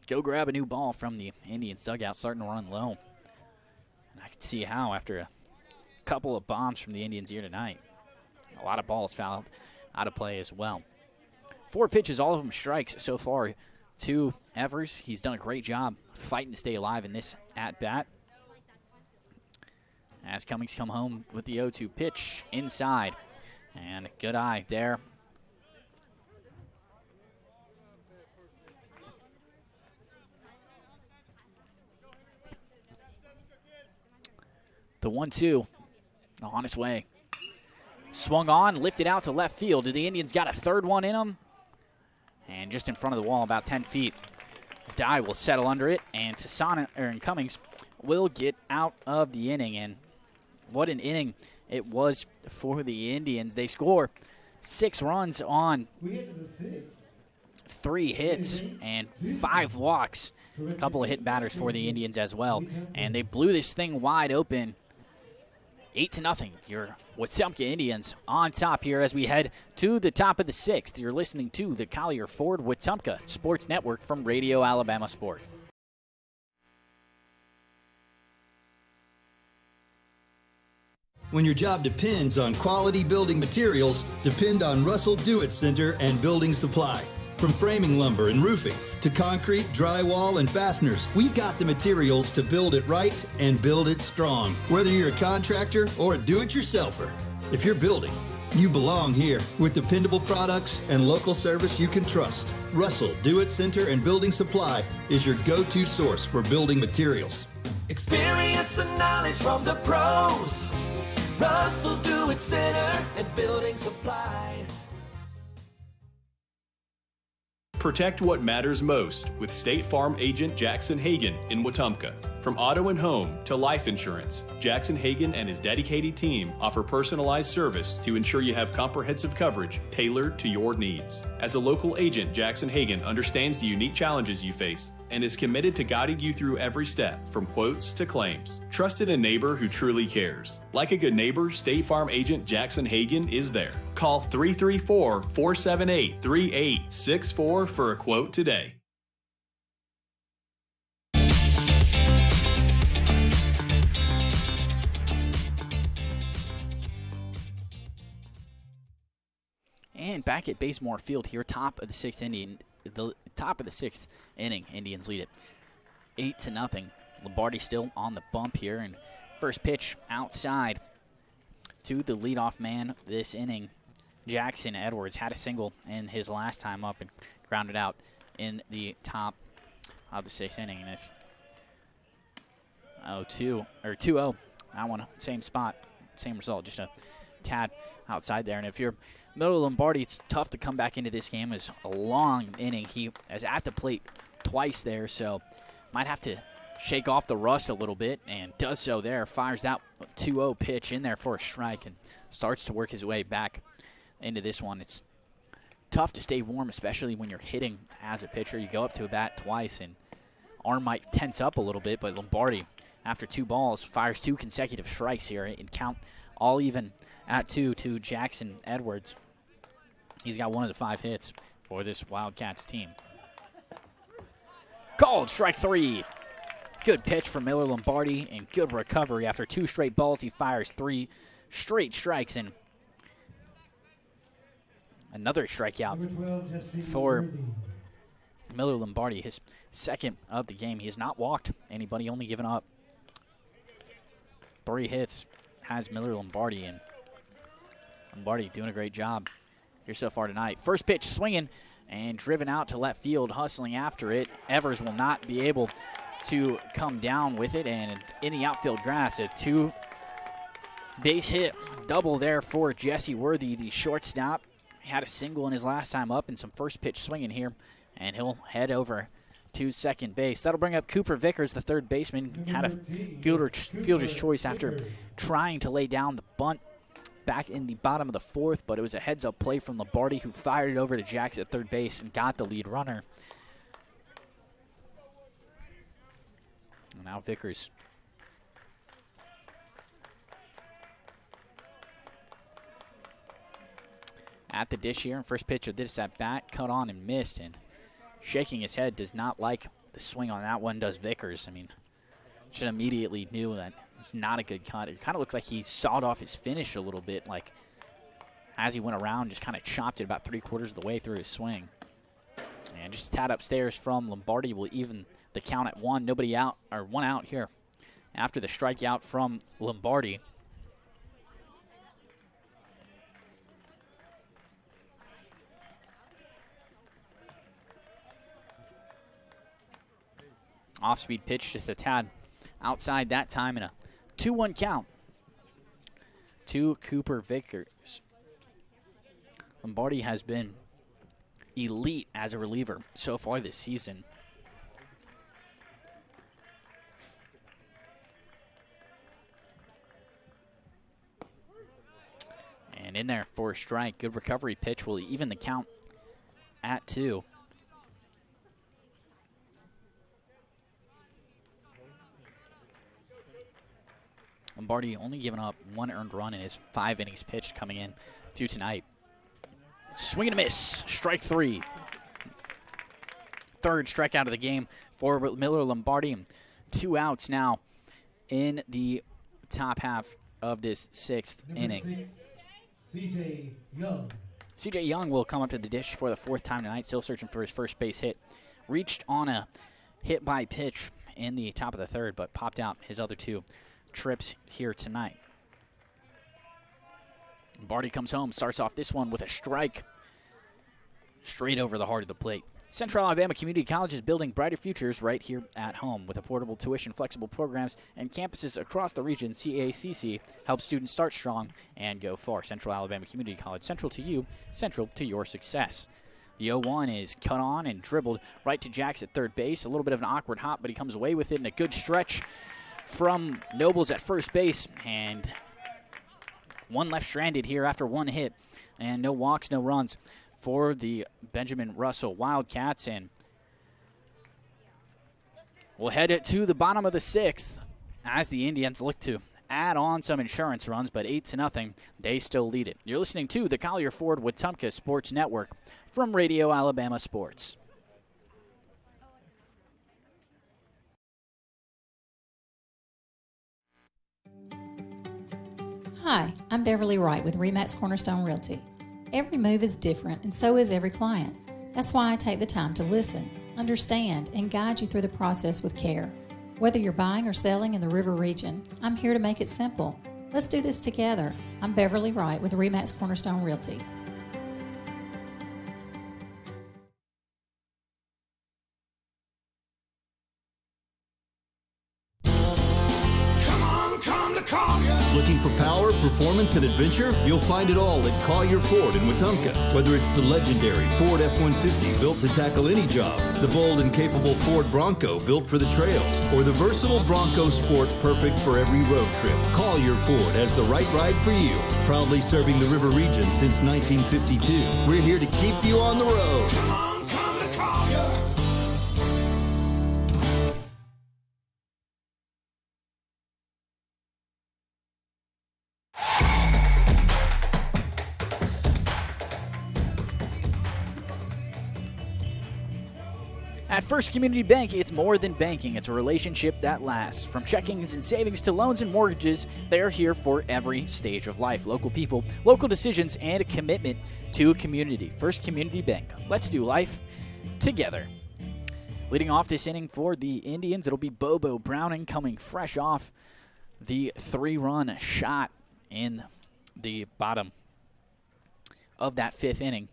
go grab a new ball from the Indians dugout, starting to run low. And I can see how after a couple of bombs from the Indians here tonight. A lot of balls fouled out of play as well. 4 pitches, all of them strikes so far to Evers. He's done a great job fighting to stay alive in this at-bat. As Cummings come home with the 0-2 pitch inside. And a good eye there. The 1-2 on its way. Swung on, lifted out to left field. The Indians got a third one in them. And just in front of the wall, about 10 feet. Dye will settle under it, and Cummings will get out of the inning. And what an inning it was for the Indians. They score 6 runs on 3 hits and 5 walks. A couple of hit batters for the Indians as well. And they blew this thing wide open. 8-0. Your Wetumpka Indians on top here as we head to the top of the 6th. You're listening to the Collier Ford Wetumpka Sports Network from Radio Alabama Sports.
When your job depends on quality building materials, depend on Russell Do-It Center and Building Supply. From framing lumber and roofing to concrete, drywall, and fasteners, we've got the materials to build it right and build it strong. Whether you're a contractor or a do-it-yourselfer, if you're building, you belong here. With dependable products and local service you can trust, Russell Do-It Center and Building Supply is your go-to source for building materials.
Experience and knowledge from the pros. Russell Do-It Center and Building Supply.
Protect what matters most with State Farm agent Jackson Hagan in Wetumpka. From auto and home to life insurance, Jackson Hagan and his dedicated team offer personalized service to ensure you have comprehensive coverage tailored to your needs. As a local agent, Jackson Hagan understands the unique challenges you face and is committed to guiding you through every step, from quotes to claims. Trust in a neighbor who truly cares. Like a good neighbor, State Farm agent Jackson Hagan is there. Call 334-478-3864 for a quote today.
And back at Bazemore Field here, top of the 6th inning, Indians lead it 8-0. Lombardi still on the bump here, and first pitch outside to the leadoff man this inning. Jackson Edwards had a single in his last time up and grounded out in the top of the 6th inning. And if 2-0, that one same spot, same result, just a tad outside there. And if you're Miller Lombardi, it's tough to come back into this game. It's a long inning. He is at the plate twice there, so might have to shake off the rust a little bit, and does so there. Fires that 2-0 pitch in there for a strike and starts to work his way back into this one. It's tough to stay warm, especially when you're hitting as a pitcher. You go up to a bat twice, and arm might tense up a little bit, but Lombardi, after 2 balls, fires 2 consecutive strikes here and count all even at 2 to Jackson Edwards. He's got one of the 5 hits for this Wildcats team. Called strike 3. Good pitch from Miller Lombardi and good recovery. After 2 straight balls, he fires 3 straight strikes and another strikeout for Miller Lombardi, his second of the game. He has not walked anybody, only given up 3 hits has Miller Lombardi, and Lombardi doing a great job here so far tonight. First pitch swinging and driven out to left field, hustling after it. Evers will not be able to come down with it, and in the outfield grass, a 2-base hit double there for Jesse Worthy, the shortstop. He had a single in his last time up and some first pitch swinging here, and he'll head over to second base. That'll bring up Cooper Vickers, the third baseman. Had a fielder's choice after trying to lay down the bunt back in the bottom of the 4th, but it was a heads-up play from Lombardi, who fired it over to Jackson at third base and got the lead runner. And now Vickers at the dish here, and first pitch of this at bat, cut on and missed, and shaking his head, does not like the swing on that one, does Vickers. I mean, should immediately knew that it's not a good cut. It kind of looked like he sawed off his finish a little bit, like as he went around, just kind of chopped it about 3/4 of the way through his swing. And just a tad upstairs from Lombardi will even the count at 1. Nobody out, or 1 out here after the strikeout from Lombardi. Off-speed pitch just a tad outside that time, and a 2-1 count to Cooper Vickers. Lombardi has been elite as a reliever so far this season. And in there for a strike. Good recovery pitch will even the count at 2. Lombardi only giving up 1 earned run in his 5 innings pitched coming in to tonight. Swing and a miss. Strike 3. Third strikeout of the game for Miller Lombardi. 2 outs now in the top half of this 6th inning.
6, C.J. Young.
C.J. Young will come up to the dish for the 4th time tonight, still searching for his first base hit. Reached on a hit by pitch in the top of the 3rd, but popped out his other 2 trips here tonight. Lombardi comes home, starts off this one with a strike straight over the heart of the plate. Central Alabama Community College is building brighter futures right here at home. With affordable tuition, flexible programs, and campuses across the region, CACC helps students start strong and go far. Central Alabama Community College, central to you, central to your success. The 0-1 is cut on and dribbled right to Jax at third base. A little bit of an awkward hop, but he comes away with it in a good stretch from Nobles at first base. And one left stranded here after 1 hit. And no walks, no runs for the Benjamin Russell Wildcats. And we'll head it to the bottom of the 6th as the Indians look to add on some insurance runs, but 8-0, they still lead it. You're listening to the Collier Ford Wetumpka Sports Network from Radio Alabama Sports.
Hi, I'm Beverly Wright with RE/MAX Cornerstone Realty. Every move is different, and so is every client. That's why I take the time to listen, understand, and guide you through the process with care. Whether you're buying or selling in the River region, I'm here to make it simple. Let's do this together. I'm Beverly Wright with RE/MAX Cornerstone Realty.
Looking for power, performance, and adventure? You'll find it all at Collier Ford in Wetumpka. Whether it's the legendary Ford F-150 built to tackle any job, the bold and capable Ford Bronco built for the trails, or the versatile Bronco Sport perfect for every road trip, Collier Ford has the right ride for you. Proudly serving the River region since 1952. We're here to keep you on the road. Come on, come to Collier.
At First Community Bank, it's more than banking. It's a relationship that lasts. From checkings and savings to loans and mortgages, they are here for every stage of life. Local people, local decisions, and a commitment to a community. First Community Bank. Let's do life together. Leading off this inning for the Indians, it'll be Bobo Browning coming fresh off the 3-run shot in the bottom of that 5th inning.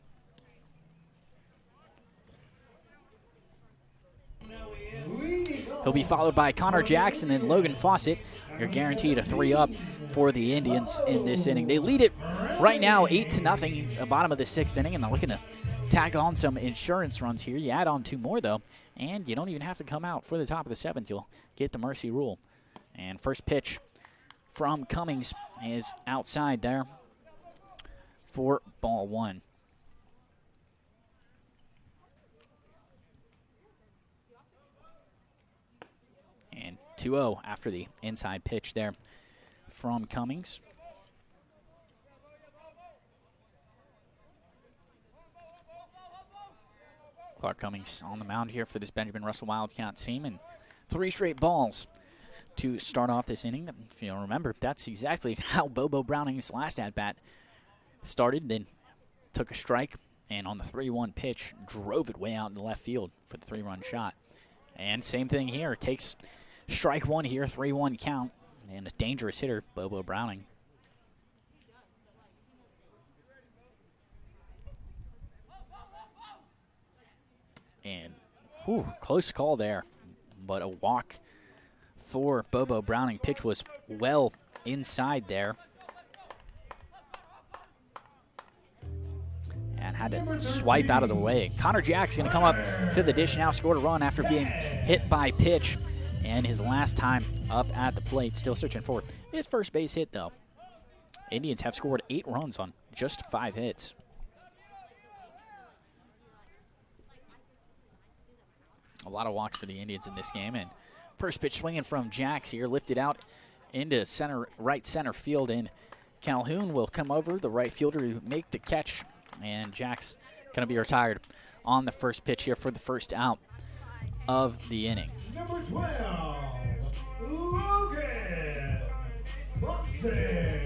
He'll be followed by Connor Jackson and Logan Fawcett. You're guaranteed a 3-up for the Indians in this inning. They lead it right now 8-0, the bottom of the 6th inning, and they're looking to tack on some insurance runs here. You add on 2 more, though, and you don't even have to come out for the top of the 7th. You'll get the mercy rule. And first pitch from Cummings is outside there for ball 1. And 2-0 after the inside pitch there from Cummings. Clark Cummings on the mound here for this Benjamin Russell Wildcat team, and 3 straight balls to start off this inning. If you don't remember, that's exactly how Bobo Browning's last at-bat started, then took a strike, and on the 3-1 pitch, drove it way out in the left field for the 3-run shot. And same thing here, takes strike 1 here, 3-1 count, and a dangerous hitter, Bobo Browning. And, close call there. but a walk for Bobo Browning. Pitch was well inside there. And had to swipe out of the way. Connor Jack's going to come up to the dish now, scored a run after being hit by pitch. And his last time up at the plate, still searching for his first base hit, though. Indians have scored 8 runs on just 5 hits. A lot of walks for the Indians in this game. And first pitch swinging from Jax here, lifted out into right center field. And Calhoun will come over, the right fielder, to make the catch. And Jack's going to be retired on the first pitch here for the first out of the inning.
Number 12, Logan Foxy.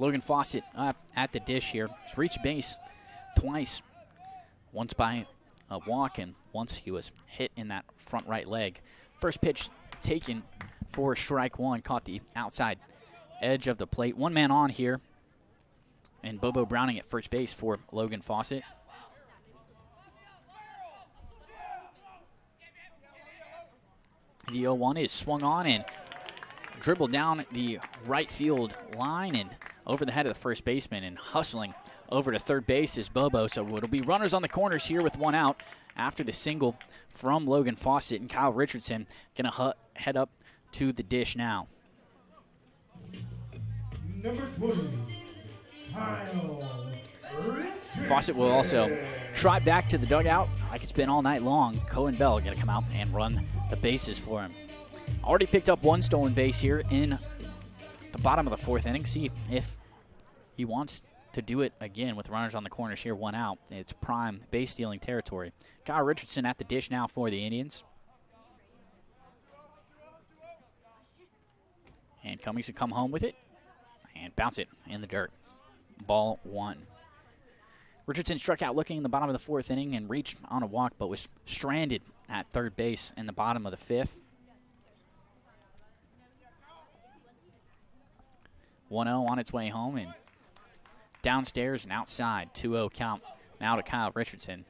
Logan Fawcett up at the dish here. He's reached base twice. Once by a walk and once he was hit in that front right leg. First pitch taken for strike one. Caught the outside edge of the plate. One man on here. And Bobo Browning at first base for Logan Fawcett. The 0-1 is swung on and dribbled down the right field line and over the head of the first baseman, and hustling over to third base is Bobo. So it'll be runners on the corners here with one out after the single from Logan Fawcett, and Kyle Richardson going to head up to the dish now.
Number 20, Kyle Richardson.
Fawcett will also trot back to the dugout like it's been all night long. Cohen Bell going to come out and run the bases for him. Already picked up one stolen base here in the bottom of the 4th inning. See if he wants to do it again with runners on the corners here, one out. It's prime base stealing territory. Kyle Richardson at the dish now for the Indians. And Cummings to come home with it and bounce it in the dirt. Ball 1. Richardson struck out looking in the bottom of the 4th inning and reached on a walk, but was stranded at third base in the bottom of the 5th. 1-0 on its way home, and downstairs and outside. 2-0 count now to Kyle Richardson.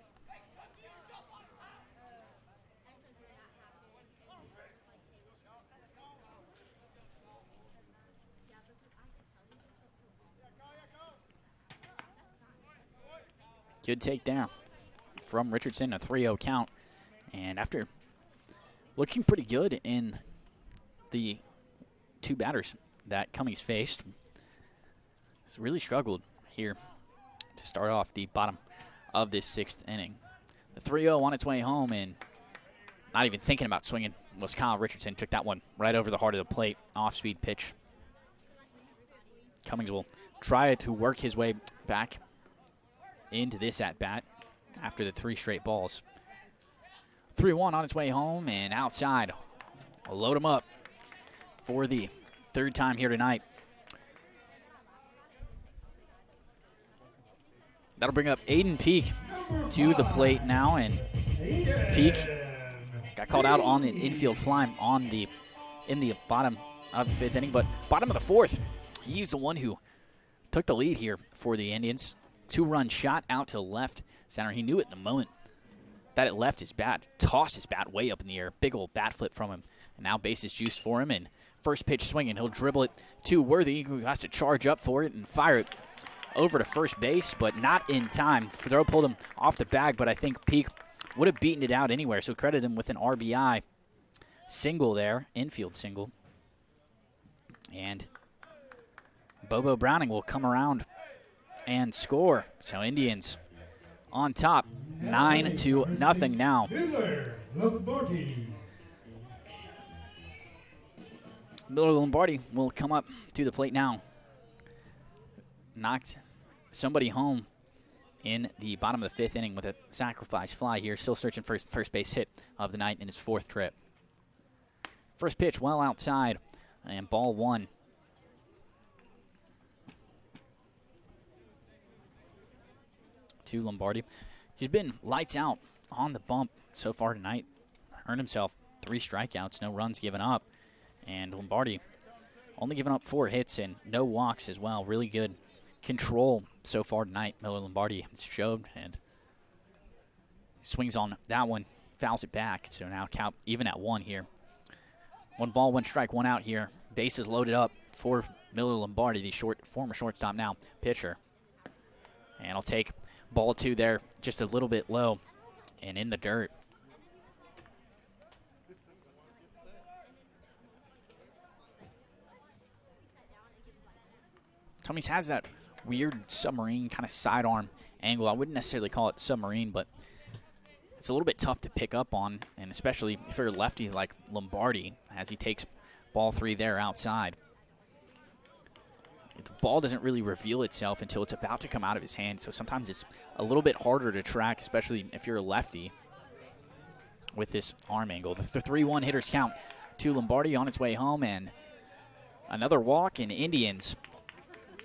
Good take down from Richardson, a 3-0 count. And after looking pretty good in the 2 batters that Cummings faced, he's really struggled here to start off the bottom of this 6th inning. The 3-0 on its way home, and not even thinking about swinging was Kyle Richardson. Took that one right over the heart of the plate, off-speed pitch. Cummings will try to work his way back into this at-bat after the 3 straight balls. 3-1 on its way home, and outside. We'll load him up for the 3rd time here tonight. That'll bring up Aiden Peak to the plate now, and Peak got called out on an infield fly in the bottom of the 5th inning, but bottom of the 4th, he's the one who took the lead here for the Indians. 2-run shot out to left center. He knew it the moment that it left his bat, tossed his bat way up in the air. Big old bat flip from him, and now bases juiced for him, and first pitch swinging. He'll dribble it to Worthy, who has to charge up for it and fire it over to first base, but not in time. Throw pulled him off the bag, but I think Peak would have beaten it out anywhere, so credit him with an RBI single there, infield single. And Bobo Browning will come around and score. So Indians on top, 9-0 now. Miller Lombardi will come up to the plate now. Knocked somebody home in the bottom of the 5th inning with a sacrifice fly here. Still searching for his first base hit of the night in his 4th trip. First pitch well outside, and ball 1. To Lombardi. He's been lights out on the bump so far tonight. Earned himself 3 strikeouts, no runs given up. And Lombardi only giving up 4 hits and no walks as well. Really good control so far tonight, Miller Lombardi showed. And Swings on that one, fouls it back. So now count even at 1 here. 1 ball, 1 strike, 1 out here. Bases loaded up for Miller Lombardi, the former shortstop, now pitcher. And I'll take ball 2 there, just a little bit low and in the dirt. Tommy's has that weird submarine kind of sidearm angle. I wouldn't necessarily call it submarine, but it's a little bit tough to pick up on, and especially if you're a lefty like Lombardi, as he takes ball 3 there outside. The ball doesn't really reveal itself until it's about to come out of his hand, so sometimes it's a little bit harder to track, especially if you're a lefty with this arm angle. The 3-1 hitters count to Lombardi on its way home, and another walk, and Indians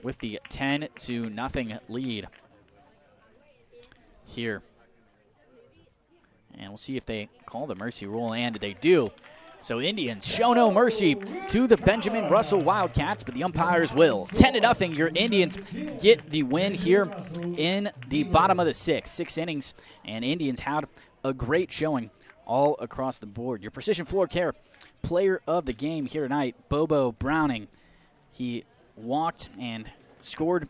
with the 10-0 lead here. And we'll see if they call the mercy rule, and they do. So Indians show no mercy to the Benjamin Russell Wildcats, but the umpires will. 10-0, your Indians get the win here in the bottom of the 6th. 6 innings, and Indians had a great showing all across the board. Your Precision Floor Care player of the game here tonight, Bobo Browning. He walked and scored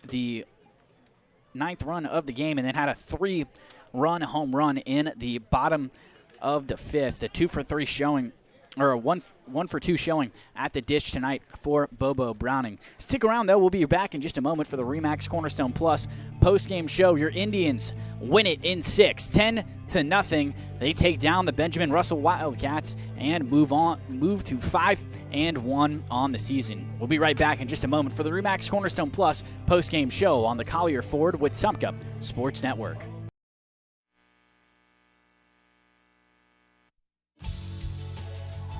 the 9th run of the game, and then had a 3-run home run in the bottom of the 5th. The 2-for-3 showing, or a 1-for-2 showing at the dish tonight for Bobo Browning. Stick around, though. We'll be back in just a moment for the RE/MAX Cornerstone Plus post-game show. Your Indians win it in 6, 10-0. They take down the Benjamin Russell Wildcats and move to 5-1 on the season. We'll be right back in just a moment for the RE/MAX Cornerstone Plus post-game show on the Collier Ford Wetumpka Sports Network.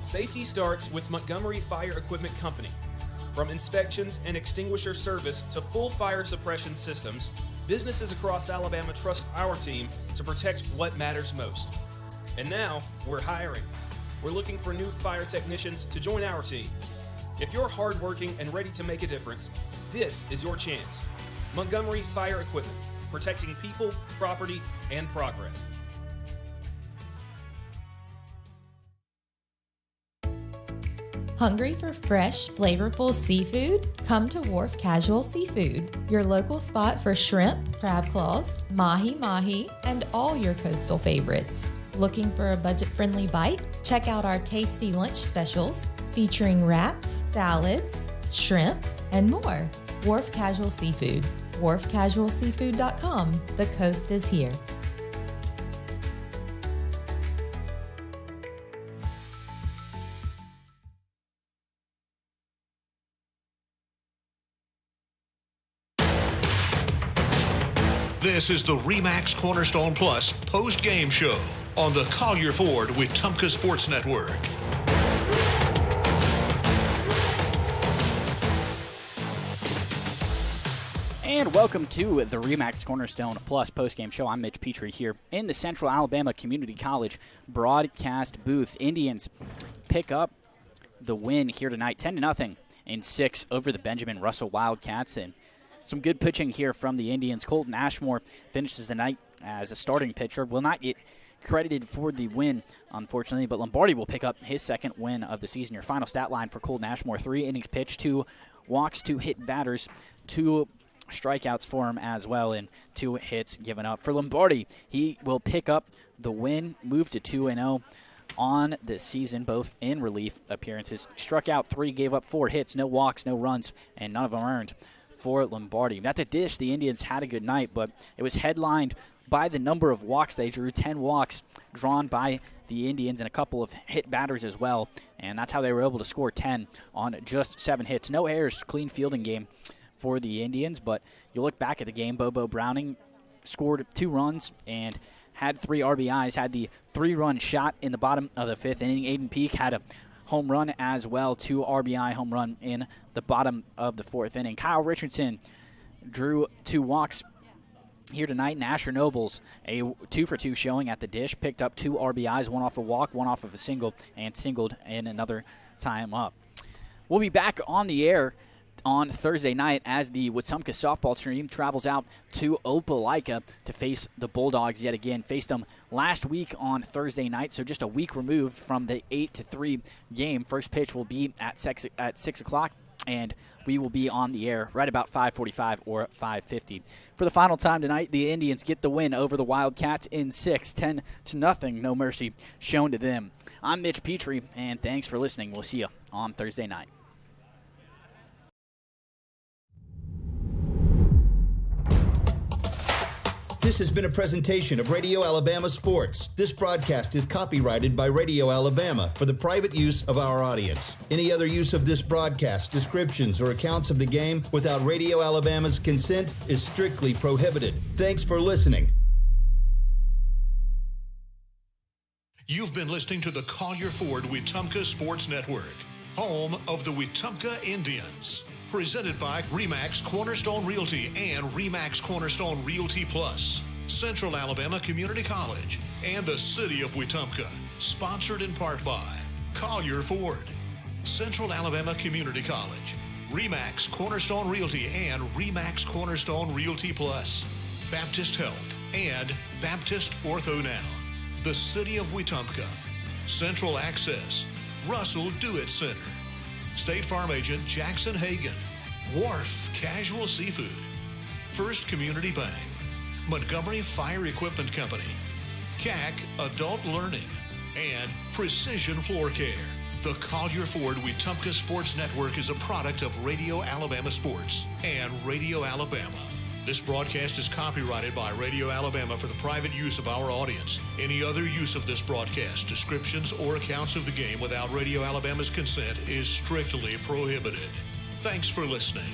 Safety starts with Montgomery Fire Equipment Company. From inspections and extinguisher service to full fire suppression systems, businesses across Alabama trust our team to protect what matters most. And now, we're hiring. We're looking for new fire technicians to join our team. If you're hardworking and ready to make a difference, this is your chance. Montgomery Fire Equipment, protecting people, property, and progress.
Hungry for fresh, flavorful seafood? Come to Wharf Casual Seafood, your local spot for shrimp, crab claws, mahi-mahi, and all your coastal favorites. Looking for a budget-friendly bite? Check out our tasty lunch specials featuring wraps, salads, shrimp, and more. Wharf Casual Seafood, wharfcasualseafood.com. The coast is here.
This is the RE/MAX Cornerstone Plus post-game show on the Collier Ford Wetumpka Sports Network.
And welcome to the RE/MAX Cornerstone Plus post-game show. I'm Mitch Petrie here in the Central Alabama Community College broadcast booth. Indians pick up the win here tonight, 10-0 in 6 over the Benjamin Russell Wildcats. And some good pitching here from the Indians. Colton Ashmore finishes the night as a starting pitcher. Will not get credited for the win, unfortunately, but Lombardi will pick up his 2nd win of the season. Your final stat line for Colton Ashmore: 3 innings pitched, 2 walks, 2 hit batters, 2 strikeouts for him as well, and 2 hits given up. For Lombardi, he will pick up the win, move to 2-0 on the season, both in relief appearances. Struck out 3, gave up 4 hits, no walks, no runs, and none of them earned for Lombardi. At the dish, the Indians had a good night, but it was headlined by the number of walks they drew. 10 walks drawn by the Indians and a couple of hit batters as well, and that's how they were able to score 10 on just 7 hits. No errors, clean fielding game for the Indians, but you look back at the game, Bobo Browning scored 2 runs and had 3 RBIs, had the 3-run shot in the bottom of the 5th inning. Aiden Peak had a home run as well, 2 RBI home run in the bottom of the 4th inning. Kyle Richardson drew 2 walks here tonight, and Asher Nobles, a 2-for-2 showing at the dish, picked up 2 RBIs, 1 off a walk, 1 off of a single, and singled in another time up. We'll be back on the air on Thursday night as the Wetumpka softball team travels out to Opelika to face the Bulldogs yet again. Faced them last week on Thursday night, so just a week removed from the 8-3 game. First pitch will be at 6 o'clock, and we will be on the air right about 5:45 or 5:50. For the final time tonight, the Indians get the win over the Wildcats in 6, 10-0. No mercy shown to them. I'm Mitch Petrie, and thanks for listening. We'll see you on Thursday night.
This has been a presentation of Radio Alabama Sports. This broadcast is copyrighted by Radio Alabama for the private use of our audience. Any other use of this broadcast, descriptions, or accounts of the game without Radio Alabama's consent is strictly prohibited. Thanks for listening.
You've been listening to the Collier Ford Wetumpka Sports Network, home of the Wetumpka Indians. Presented by RE/MAX Cornerstone Realty and RE/MAX Cornerstone Realty Plus, Central Alabama Community College, and the City of Wetumpka. Sponsored in part by Collier Ford, Central Alabama Community College, RE/MAX Cornerstone Realty and RE/MAX Cornerstone Realty Plus, Baptist Health, and Baptist Ortho Now, the City of Wetumpka, Central Access, Russell Do-It Center, State Farm Agent Jackson Hagan, Wharf Casual Seafood, First Community Bank, Montgomery Fire Equipment Company, CAC Adult Learning, and Precision Floor Care. The Collier Ford Wetumpka Sports Network is a product of Radio Alabama Sports and Radio Alabama. This broadcast is copyrighted by Radio Alabama for the private use of our audience. Any other use of this broadcast, descriptions, or accounts of the game without Radio Alabama's consent is strictly prohibited. Thanks for listening.